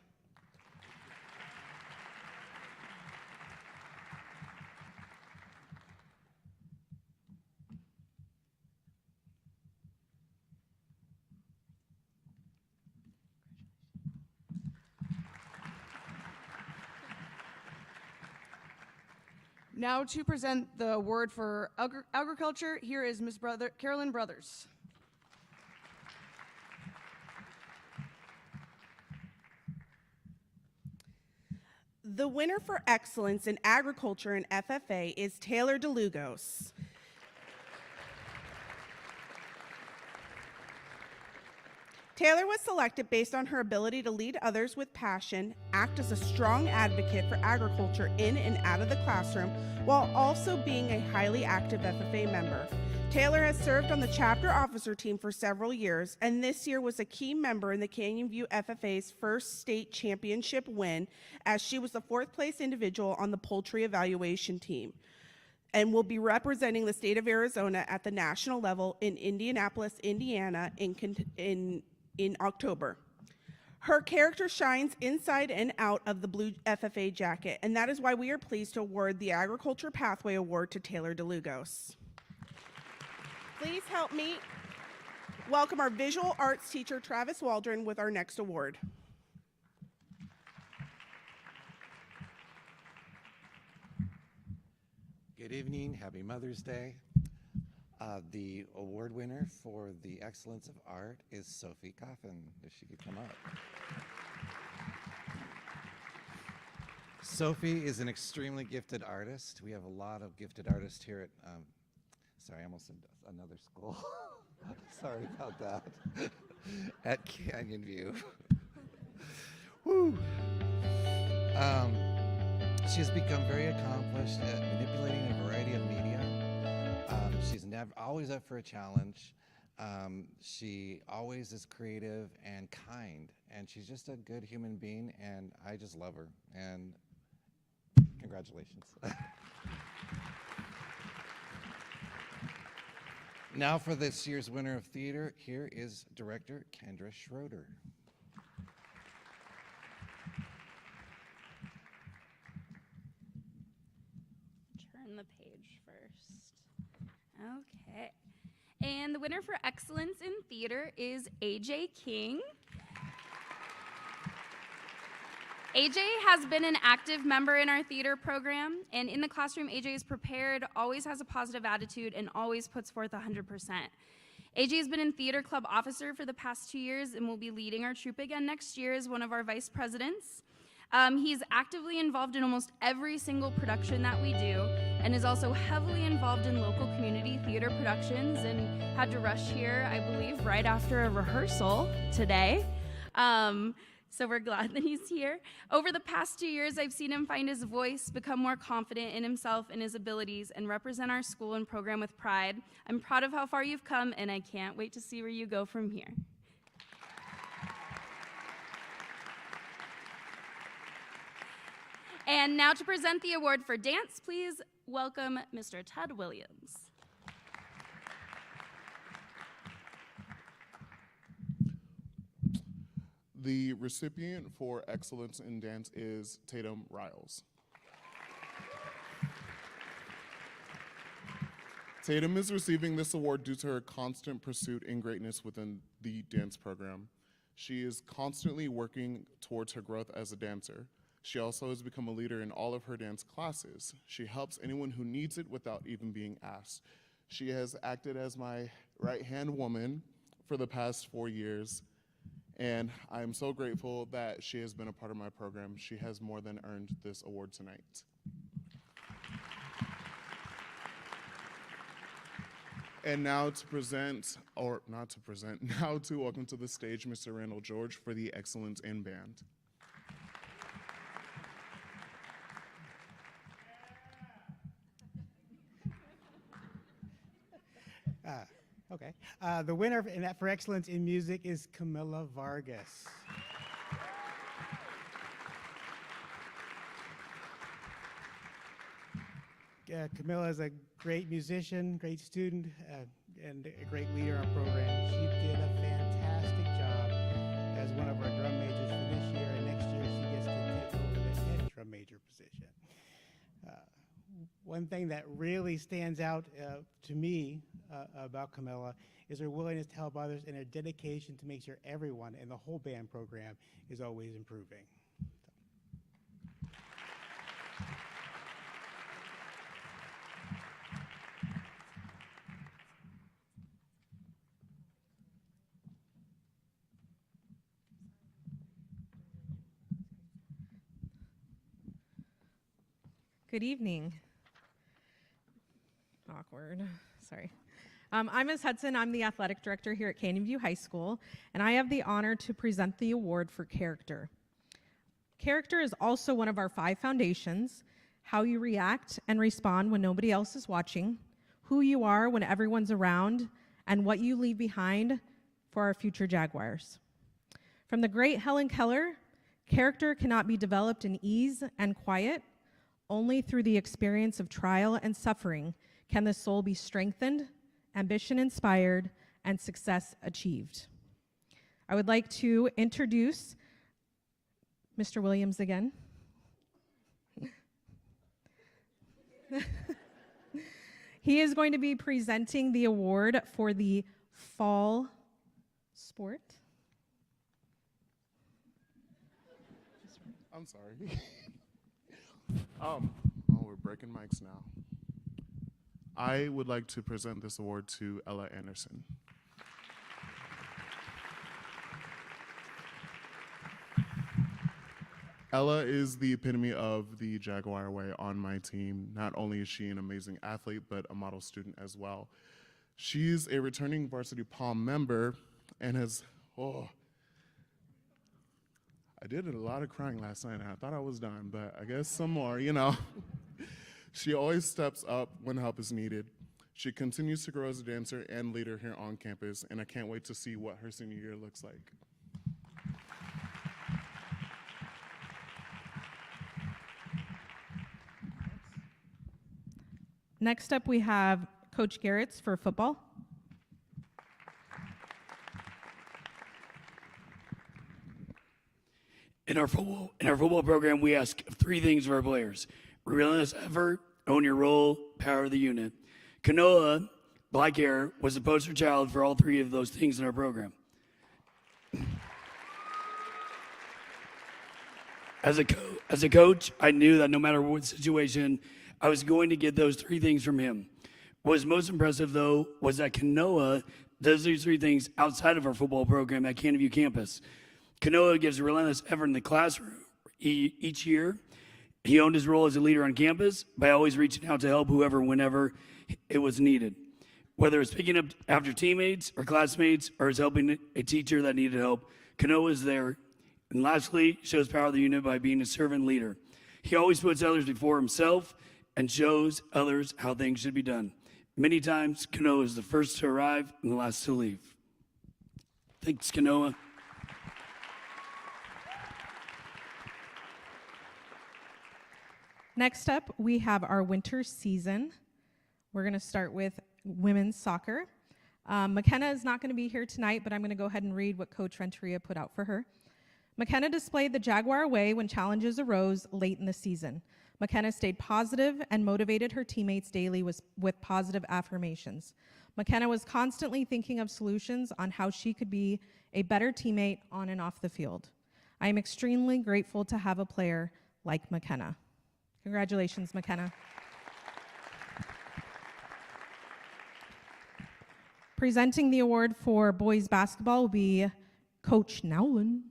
Now to present the award for agriculture, here is Ms. Carolyn Brothers. The winner for excellence in agriculture and FFA is Taylor DeLugos. Taylor was selected based on her ability to lead others with passion, act as a strong advocate for agriculture in and out of the classroom, while also being a highly active FFA member. Taylor has served on the chapter officer team for several years, and this year was a key member in the Canyon View FFA's first state championship win, as she was the fourth place individual on the poultry evaluation team, and will be representing the state of Arizona at the national level in Indianapolis, Indiana in October. Her character shines inside and out of the blue FFA jacket, and that is why we are pleased to award the Agriculture Pathway Award to Taylor DeLugos. Please help me welcome our visual arts teacher, Travis Waldron, with our next award. Good evening, happy Mother's Day. The award winner for the Excellence of Art is Sophie Coffin, if she could come up. Sophie is an extremely gifted artist. We have a lot of gifted artists here at, sorry, I almost said another school. Sorry about that. At Canyon View. Woo. She has become very accomplished at manipulating a variety of media. She's always up for a challenge. She always is creative and kind, and she's just a good human being, and I just love her. And congratulations. Now for this year's winner of theater, here is director Kendra Schroeder. Turn the page first. Okay. And the winner for excellence in theater is AJ King. AJ has been an active member in our theater program, and in the classroom, AJ is prepared, always has a positive attitude, and always puts forth 100%. AJ has been in theater club officer for the past 2 years and will be leading our troupe again next year as one of our vice presidents. He's actively involved in almost every single production that we do, and is also heavily involved in local community theater productions, and had to rush here, I believe, right after a rehearsal today. So we're glad that he's here. Over the past 2 years, I've seen him find his voice, become more confident in himself and his abilities, and represent our school and program with pride. I'm proud of how far you've come, and I can't wait to see where you go from here. And now to present the award for dance, please welcome Mr. Ted Williams. The recipient for excellence in dance is Tatum Riles. Tatum is receiving this award due to her constant pursuit in greatness within the dance program. She is constantly working towards her growth as a dancer. She also has become a leader in all of her dance classes. She helps anyone who needs it without even being asked. She has acted as my right-hand woman for the past 4 years, and I'm so grateful that she has been a part of my program. She has more than earned this award tonight. And now to present, or not to present, now to welcome to the stage Mr. Randall George for the Excellence in Band. Okay. The winner for excellence in music is Camilla Vargas. Camilla is a great musician, great student, and a great leader in our program. She did a fantastic job as one of our drum majors for this year, and next year she gets to take over the head drum major position. One thing that really stands out to me about Camilla is her willingness to help others and her dedication to make sure everyone in the whole band program is always improving. Good evening. Awkward. Sorry. I'm Ms. Hudson. I'm the athletic director here at Canyon View High School, and I have the honor to present the award for character. Character is also one of our 5 foundations: how you react and respond when nobody else is watching, who you are when everyone's around, and what you leave behind for our future Jaguars. From the great Helen Keller, character cannot be developed in ease and quiet. Only through the experience of trial and suffering can the soul be strengthened, ambition inspired, and success achieved. I would like to introduce Mr. Williams again. He is going to be presenting the award for the fall sport. I'm sorry. We're breaking mics now. I would like to present this award to Ella Anderson. Ella is the epitome of the Jaguar way on my team. Not only is she an amazing athlete, but a model student as well. She's a returning Varsity Palm member and has, I did a lot of crying last night, and I thought I was done, but I guess some more, you know. She always steps up when help is needed. She continues to grow as a dancer and leader here on campus, and I can't wait to see what her senior year looks like. Next up, we have Coach Garrett's for football. In our football program, we ask 3 things of our players: relentless effort, own your role, power of the unit. Kanoa, black hair, was the poster child for all 3 of those things in our program. As a coach, I knew that no matter what situation, I was going to get those 3 things from him. What was most impressive, though, was that Kanoa does these 3 things outside of our football program at Canyon View campus. Kanoa gives a relentless effort in the classroom. Each year, he owned his role as a leader on campus by always reaching out to help whoever, whenever it was needed. Whether it's picking up after teammates or classmates or is helping a teacher that needed help, Kanoa is there. And lastly, shows power of the unit by being a servant leader. He always puts others before himself and shows others how things should be done. Many times, Kanoa is the first to arrive and the last to leave. Thanks, Kanoa. Next up, we have our winter season. We're going to start with women's soccer. McKenna is not going to be here tonight, but I'm going to go ahead and read what Coach Renteria put out for her. McKenna displayed the Jaguar way when challenges arose late in the season. McKenna stayed positive and motivated her teammates daily with positive affirmations. McKenna was constantly thinking of solutions on how she could be a better teammate on and off the field. I am extremely grateful to have a player like McKenna. Congratulations, McKenna. Presenting the award for boys basketball will be Coach Nowlin.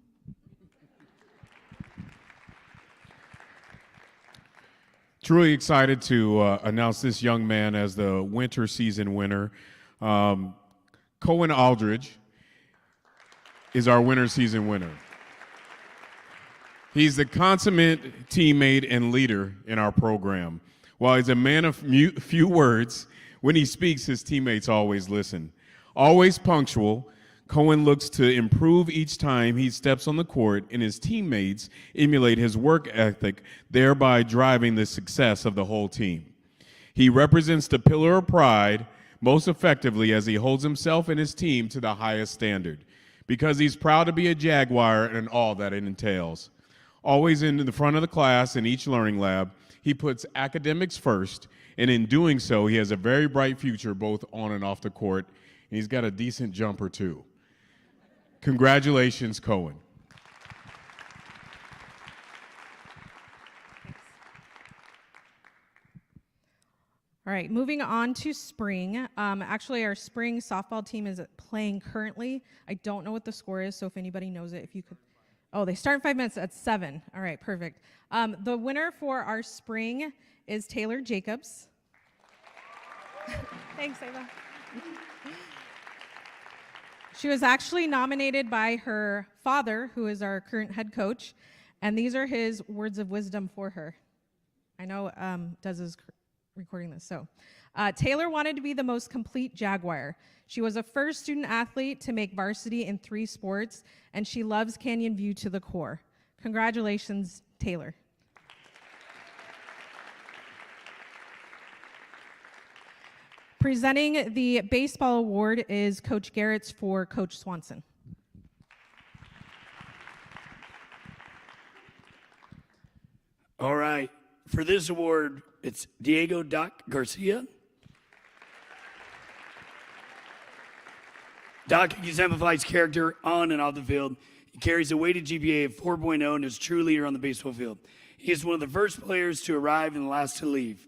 Truly excited to announce this young man as the winter season winner. Cohen Aldridge is our winter season winner. He's the consummate teammate and leader in our program. While he's a man of few words, when he speaks, his teammates always listen. Always punctual, Cohen looks to improve each time he steps on the court, and his teammates emulate his work ethic, thereby driving the success of the whole team. He represents the pillar of pride most effectively as he holds himself and his team to the highest standard, because he's proud to be a Jaguar and all that it entails. Always in the front of the class in each learning lab, he puts academics first, and in doing so, he has a very bright future both on and off the court, and he's got a decent jumper too. Congratulations, Cohen. All right, moving on to spring. Actually, our spring softball team is playing currently. I don't know what the score is, so if anybody knows it, if you could. Oh, they start in 5 minutes at 7. All right, perfect. The winner for our spring is Taylor Jacobs. Thanks, Ava. She was actually nominated by her father, who is our current head coach, and these are his words of wisdom for her. I know Des is recording this. So, Taylor wanted to be the most complete Jaguar. She was a first student athlete to make varsity in 3 sports, and she loves Canyon View to the core. Congratulations, Taylor. Presenting the baseball award is Coach Garrett's for Coach Swanson. All right. For this award, it's Diego Doc Garcia. Doc exemplifies character on and off the field. He carries a weighted GPA of 4.0 and is a true leader on the baseball field. He is one of the first players to arrive and the last to leave.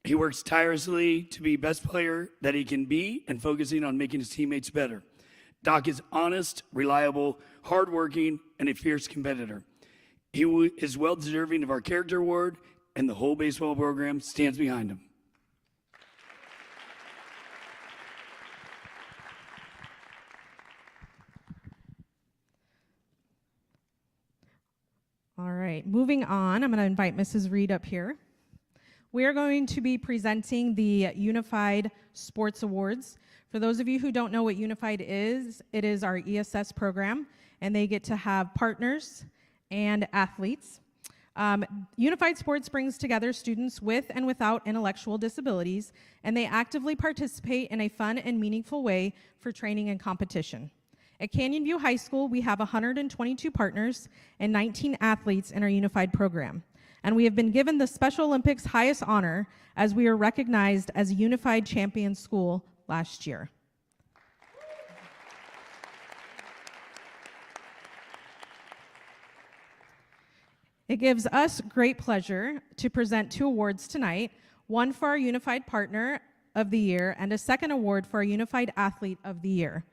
He works tirelessly to be best player that he can be and focusing on making his teammates better. Doc is honest, reliable, hardworking, and a fierce competitor. He is well deserving of our character award, and the whole baseball program stands behind him. All right, moving on, I'm going to invite Mrs. Reed up here. We are going to be presenting the Unified Sports Awards. For those of you who don't know what Unified is, it is our ESS program, and they get to have partners and athletes. Unified Sports brings together students with and without intellectual disabilities, and they actively participate in a fun and meaningful way for training and competition. At Canyon View High School, we have 122 partners and 19 athletes in our Unified program. And we have been given the Special Olympics' highest honor as we are recognized as a Unified Champion School last year. It gives us great pleasure to present 2 awards tonight, one for our Unified Partner of the Year and a second award for our Unified Athlete of the Year.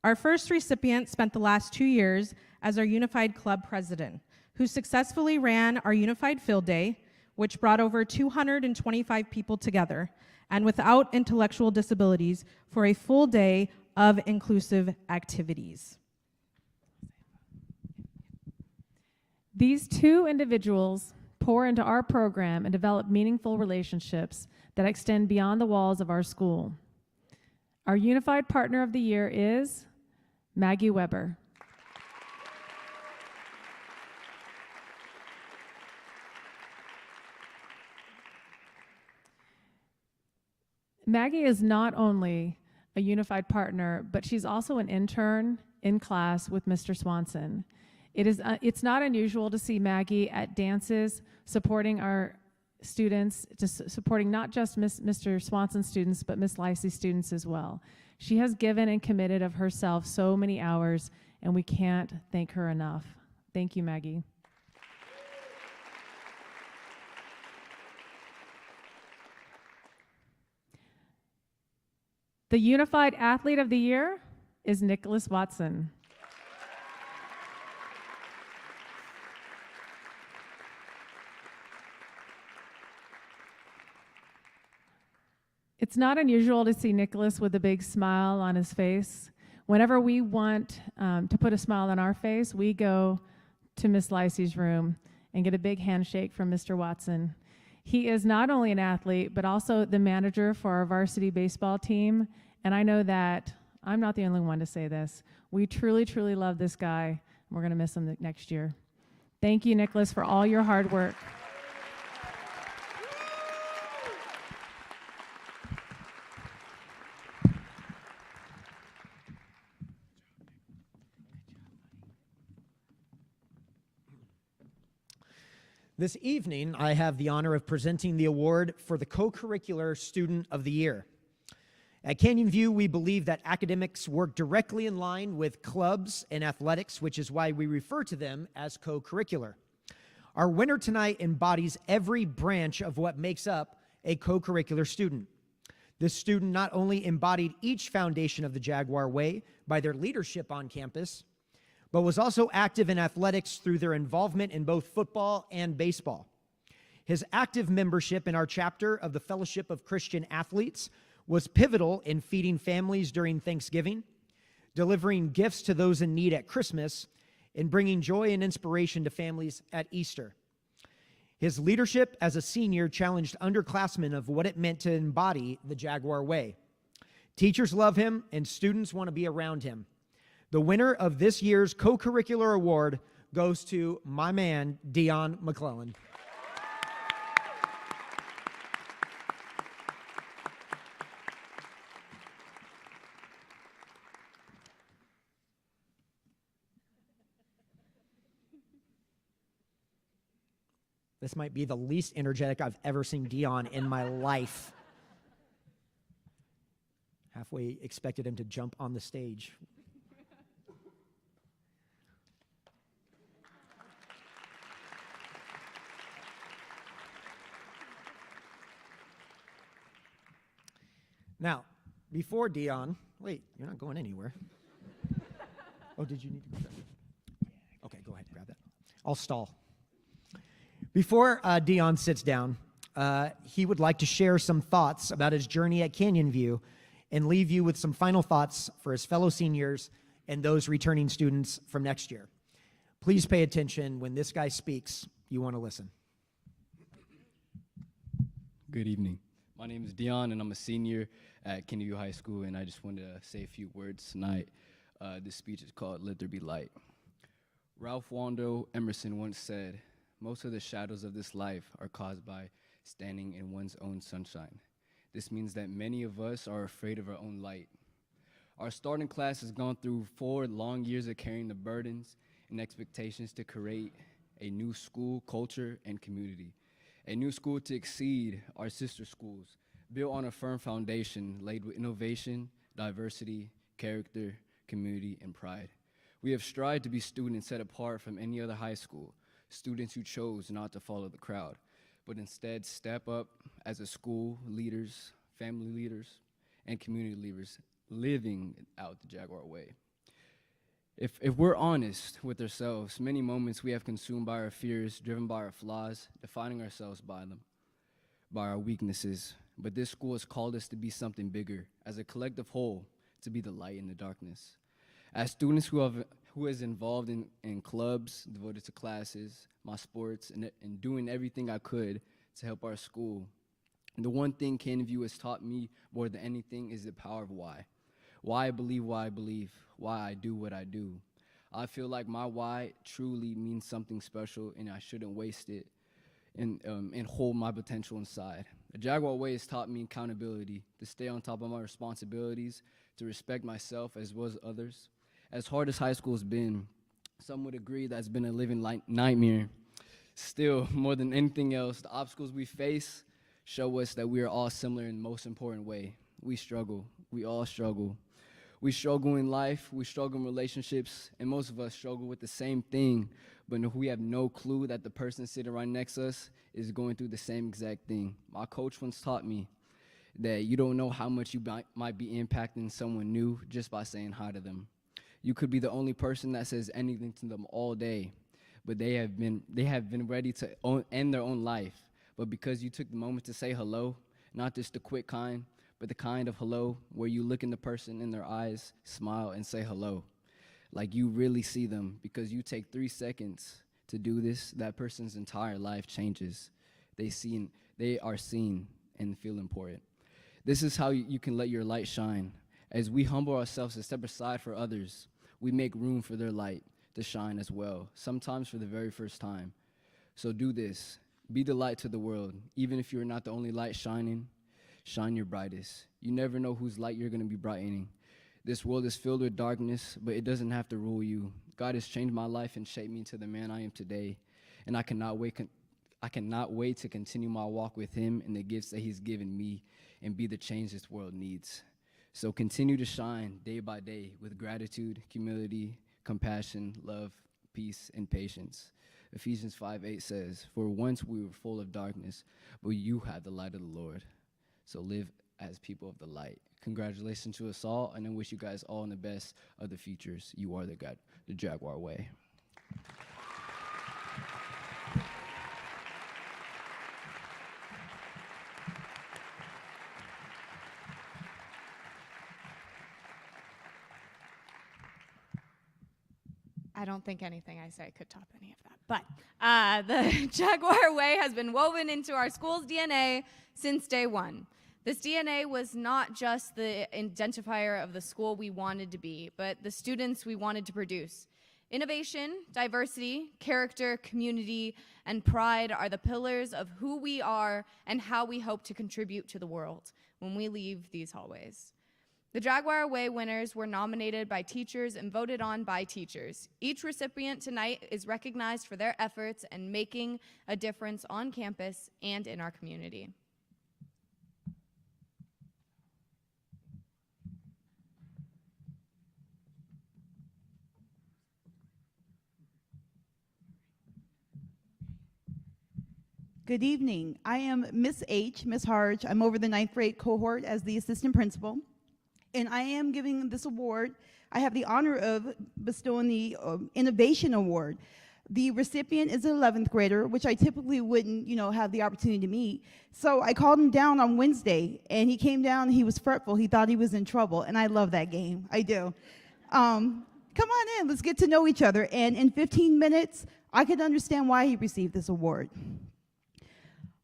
Our first recipient spent the last 2 years as our Unified Club President, who successfully ran our Unified Field Day, which brought over 225 people together, and without intellectual disabilities for a full day of inclusive activities. These 2 individuals pour into our program and develop meaningful relationships that extend beyond the walls of our school. Our Unified Partner of the Year is Maggie Weber. Maggie is not only a Unified Partner, but she's also an intern in class with Mr. Swanson. It's not unusual to see Maggie at dances supporting our students, supporting not just Mr. Swanson's students, but Miss Lacey's students as well. She has given and committed of herself so many hours, and we can't thank her enough. Thank you, Maggie. The Unified Athlete of the Year is Nicholas Watson. It's not unusual to see Nicholas with a big smile on his face. Whenever we want to put a smile on our face, we go to Miss Lacey's room and get a big handshake from Mr. Watson. He is not only an athlete, but also the manager for our varsity baseball team. And I know that I'm not the only one to say this. We truly, truly love this guy. And we're going to miss him next year. Thank you, Nicholas, for all your hard work. This evening, I have the honor of presenting the award for the Co-Curricular Student of the Year. At Canyon View, we believe that academics work directly in line with clubs and athletics, which is why we refer to them as co-curricular. Our winner tonight embodies every branch of what makes up a co-curricular student. This student not only embodied each foundation of the Jaguar Way by their leadership on campus, but was also active in athletics through their involvement in both football and baseball. His active membership in our chapter of the Fellowship of Christian Athletes was pivotal in feeding families during Thanksgiving, delivering gifts to those in need at Christmas, and bringing joy and inspiration to families at Easter. His leadership as a senior challenged underclassmen of what it meant to embody the Jaguar Way. Teachers love him, and students want to be around him. The winner of this year's co-curricular award goes to my man, Dion McClellan. This might be the least energetic I've ever seen Dion in my life. Halfway expected him to jump on the stage. Now, before Dion, wait, you're not going anywhere. Oh, did you need to grab that? Okay, go ahead, grab that. I'll stall. Before Dion sits down, he would like to share some thoughts about his journey at Canyon View and leave you with some final thoughts for his fellow seniors and those returning students from next year. Please pay attention. When this guy speaks, you want to listen. Good evening. My name is Dion, and I'm a senior at Canyon View High School, and I just wanted to say a few words tonight. This speech is called Let There Be Light. Ralph Waldo Emerson once said, "Most of the shadows of this life are caused by standing in one's own sunshine." This means that many of us are afraid of our own light. Our starting class has gone through 4 long years of carrying the burdens and expectations to create a new school, culture, and community. A new school to exceed our sister schools, built on a firm foundation laid with innovation, diversity, character, community, and pride. We have strived to be students set apart from any other high school, students who chose not to follow the crowd, but instead step up as a school leaders, family leaders, and community leaders living out the Jaguar Way. If we're honest with ourselves, many moments we have consumed by our fears, driven by our flaws, defining ourselves by them, by our weaknesses. But this school has called us to be something bigger, as a collective whole, to be the light in the darkness. As students who is involved in clubs, devoted to classes, my sports, and doing everything I could to help our school, the one thing Canyon View has taught me more than anything is the power of why. Why I believe, why I do what I do. I feel like my why truly means something special, and I shouldn't waste it and hold my potential inside. The Jaguar Way has taught me accountability, to stay on top of my responsibilities, to respect myself as well as others. As hard as high school has been, some would agree that's been a living nightmare. Still, more than anything else, the obstacles we face show us that we are all similar in the most important way. We struggle. We all struggle. We struggle in life, we struggle in relationships, and most of us struggle with the same thing, but we have no clue that the person sitting right next to us is going through the same exact thing. My coach once taught me that you don't know how much you might be impacting someone new just by saying hi to them. You could be the only person that says anything to them all day, but they have been ready to end their own life. But because you took the moment to say hello, not just the quick kind, but the kind of hello where you look in the person in their eyes, smile, and say hello. Like you really see them, because you take 3 seconds to do this, that person's entire life changes. They are seen and feel important. This is how you can let your light shine. As we humble ourselves and step aside for others, we make room for their light to shine as well, sometimes for the very first time. So do this. Be the light to the world. Even if you're not the only light shining, shine your brightest. You never know whose light you're going to be brightening. This world is filled with darkness, but it doesn't have to rule you. God has changed my life and shaped me into the man I am today, and I cannot wait I cannot wait to continue my walk with him and the gifts that he's given me and be the change this world needs. So continue to shine day by day with gratitude, humility, compassion, love, peace, and patience. Ephesians 5:8 says, "For once we were full of darkness, but you have the light of the Lord. So live as people of the light." Congratulations to us all, and I wish you guys all in the best of the futures. You are the Jaguar way. I don't think anything I say could top any of that. But the Jaguar Way has been woven into our school's DNA since day one. This DNA was not just the identifier of the school we wanted to be, but the students we wanted to produce. Innovation, diversity, character, community, and pride are the pillars of who we are and how we hope to contribute to the world when we leave these hallways. The Jaguar Way winners were nominated by teachers and voted on by teachers. Each recipient tonight is recognized for their efforts in making a difference on campus and in our community. Good evening. I am Miss H, Miss Harge. I'm over the 9th grade cohort as the assistant principal, and I am giving this award. I have the honor of bestowing the Innovation Award. The recipient is an 11th grader, which I typically wouldn't, have the opportunity to meet. So I called him down on Wednesday, and he came down. He was fretful. He thought he was in trouble, and I love that game. I do. Come on in. Let's get to know each other. And in 15 minutes, I could understand why he received this award.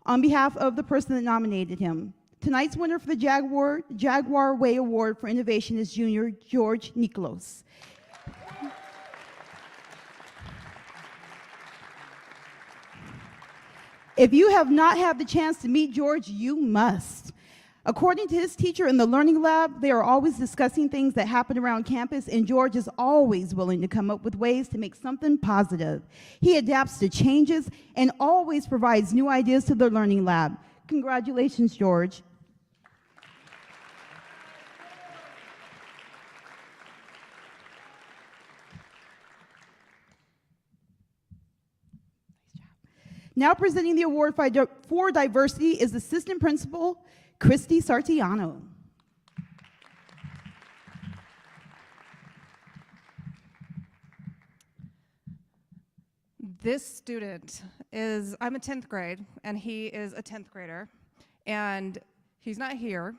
On behalf of the person that nominated him, tonight's winner for the Jaguar Way Award for Innovation is Junior George Niklos. If you have not had the chance to meet George, you must. According to his teacher in the Learning Lab, they are always discussing things that happen around campus, and George is always willing to come up with ways to make something positive. He adapts to changes and always provides new ideas to the Learning Lab. Congratulations, George. Now presenting the award for diversity is Assistant Principal Christy Sartiano. This student is, I'm a 10th grade, and he is a 10th grader, and he's not here.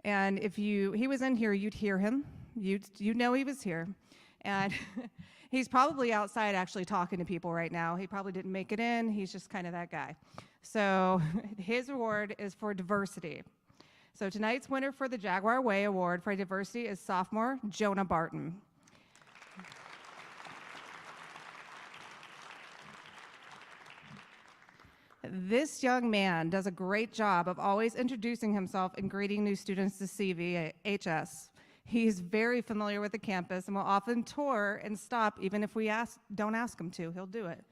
And if he was in here, you'd hear him. You'd know he was here. And he's probably outside actually talking to people right now. He probably didn't make it in. He's just kind of that guy. So his award is for diversity. So tonight's winner for the Jaguar Way Award for Diversity is sophomore Jonah Barton. This young man does a great job of always introducing himself and greeting new students to CVHS. He's very familiar with the campus and will often tour and stop even if we don't ask him to. He'll do it.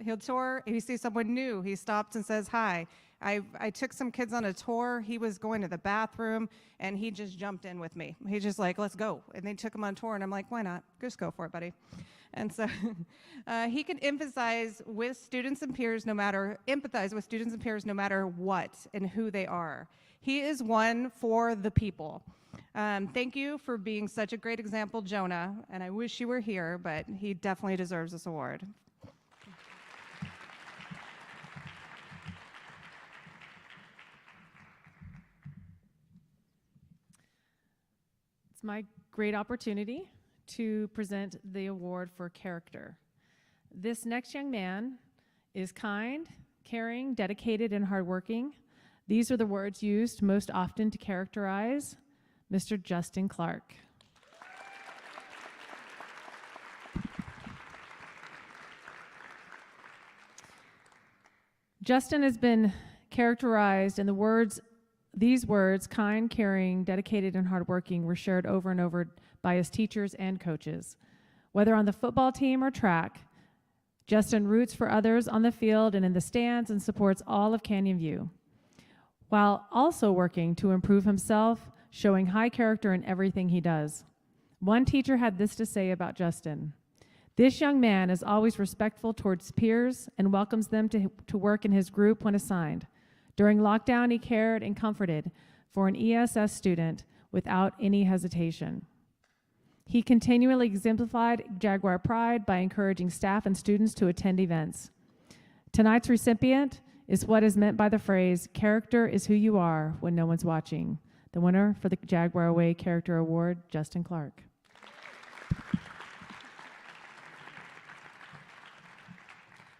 He'll tour. If he sees someone new, he stops and says hi. I took some kids on a tour. He was going to the bathroom, and he just jumped in with me. He's just like, let's go. And they took him on tour, and I'm like, why not? Just go for it, buddy. And so he can empathize with students and peers no matter what and who they are. He is one for the people. Thank you for being such a great example, Jonah, and I wish you were here, but he definitely deserves this award. It's my great opportunity to present the award for character. This next young man is kind, caring, dedicated, and hardworking. These are the words used most often to characterize Mr. Justin Clark. Justin has been characterized, and these words, kind, caring, dedicated, and hardworking, were shared over and over by his teachers and coaches. Whether on the football team or track, Justin roots for others on the field and in the stands and supports all of Canyon View, while also working to improve himself, showing high character in everything he does. One teacher had this to say about Justin: "This young man is always respectful towards peers and welcomes them to work in his group when assigned. During lockdown, he cared and comforted for an ESS student without any hesitation. He continually exemplified Jaguar pride by encouraging staff and students to attend events." Tonight's recipient is what is meant by the phrase, "Character is who you are when no one's watching." The winner for the Jaguar Way Character Award, Justin Clark.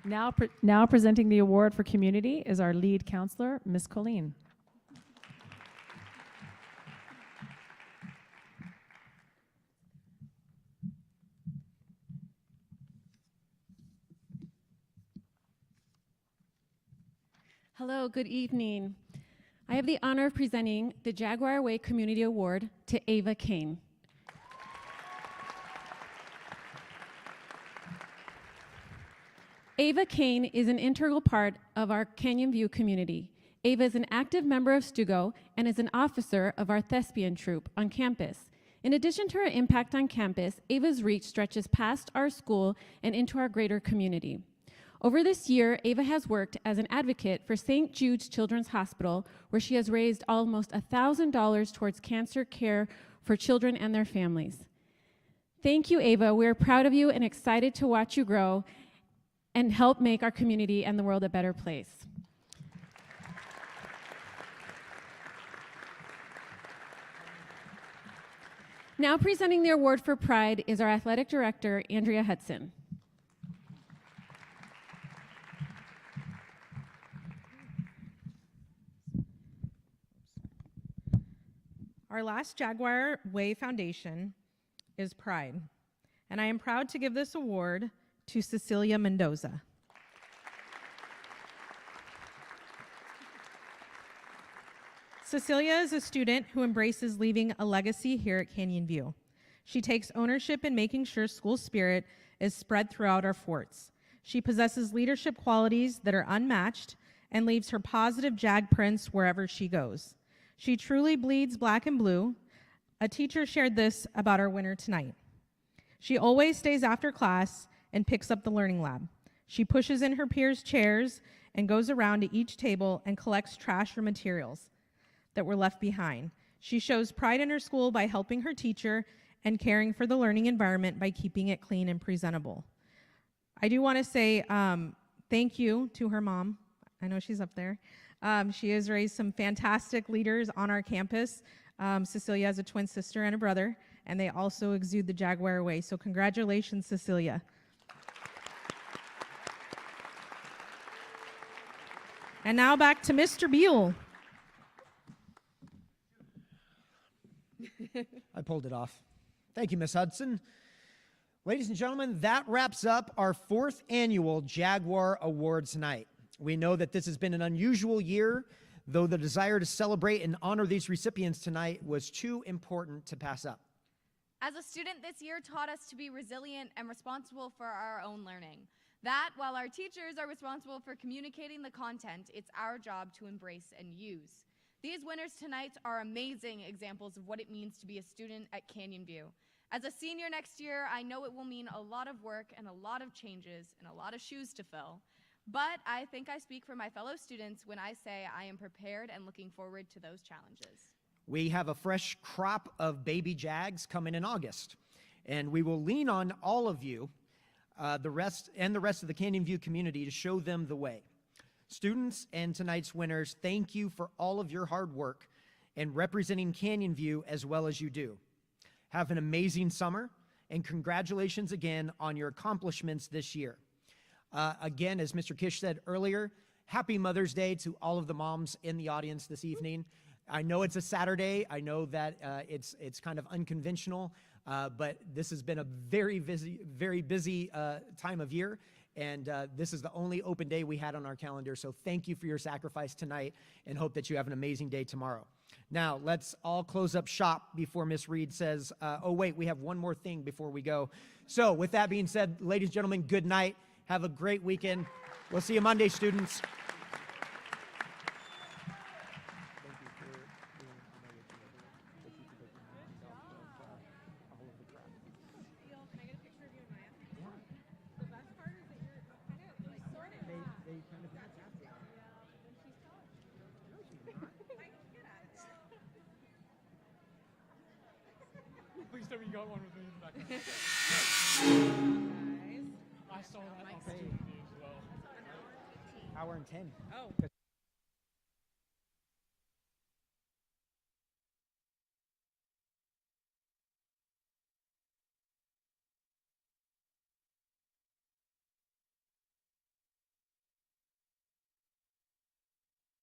Now presenting the award for community is our lead counselor, Ms. Colleen. Hello, good evening. I have the honor of presenting the Jaguar Way Community Award to Ava Kane. Ava Kane is an integral part of our Canyon View community. Ava is an active member of Stugo and is an officer of our thespian troupe on campus. In addition to her impact on campus, Ava's reach stretches past our school and into our greater community. Over this year, Ava has worked as an advocate for St. Jude's Children's Hospital, where she has raised almost $1,000 towards cancer care for children and their families. Thank you, Ava. We're proud of you and excited to watch you grow and help make our community and the world a better place. Now presenting the award for pride is our athletic director, Andrea Hudson. Our last Jaguar Way Foundation is Pride, and I am proud to give this award to Cecilia Mendoza. Cecilia is a student who embraces leaving a legacy here at Canyon View. She takes ownership in making sure school spirit is spread throughout our forts. She possesses leadership qualities that are unmatched and leaves her positive Jag prints wherever she goes. She truly bleeds black and blue. A teacher shared this about our winner tonight. She always stays after class and picks up the learning lab. She pushes in her peers' chairs and goes around to each table and collects trash or materials that were left behind. She shows pride in her school by helping her teacher and caring for the learning environment by keeping it clean and presentable. I do want to say thank you to her mom. I know she's up there. She has raised some fantastic leaders on our campus. Cecilia has a twin sister and a brother, and they also exude the Jaguar way. So congratulations, Cecilia. And now back to Mr. Beal. I pulled it off. Thank you, Ms. Hudson. Ladies and gentlemen, that wraps up our 4th annual Jaguar Awards night. We know that this has been an unusual year, though the desire to celebrate and honor these recipients tonight was too important to pass up. As a student, this year taught us to be resilient and responsible for our own learning. That, while our teachers are responsible for communicating the content, it's our job to embrace and use. These winners tonight are amazing examples of what it means to be a student at Canyon View. As a senior next year, I know it will mean a lot of work and a lot of changes and a lot of shoes to fill. But I think I speak for my fellow students when I say I am prepared and looking forward to those challenges. We have a fresh crop of baby Jags coming in August, and we will lean on all of you, the rest of the Canyon View community, to show them the way. Students and tonight's winners, thank you for all of your hard work and representing Canyon View as well as you do. Have an amazing summer, and congratulations again on your accomplishments this year. Again, as Mr. Kish said earlier, happy Mother's Day to all of the moms in the audience this evening. I know it's a Saturday. I know that it's kind of unconventional, but this has been a very busy time of year, and this is the only open day we had on our calendar. So thank you for your sacrifice tonight, and hope that you have an amazing day tomorrow. Now, let's all close up shop before Miss Reed says, oh wait, we have one more thing before we go. So with that being said, ladies and gentlemen, good night. Have a great weekend. We'll see you Monday, students. Please tell me you got one with me in the background. I saw that on the TV as well. Hour and 10. Oh.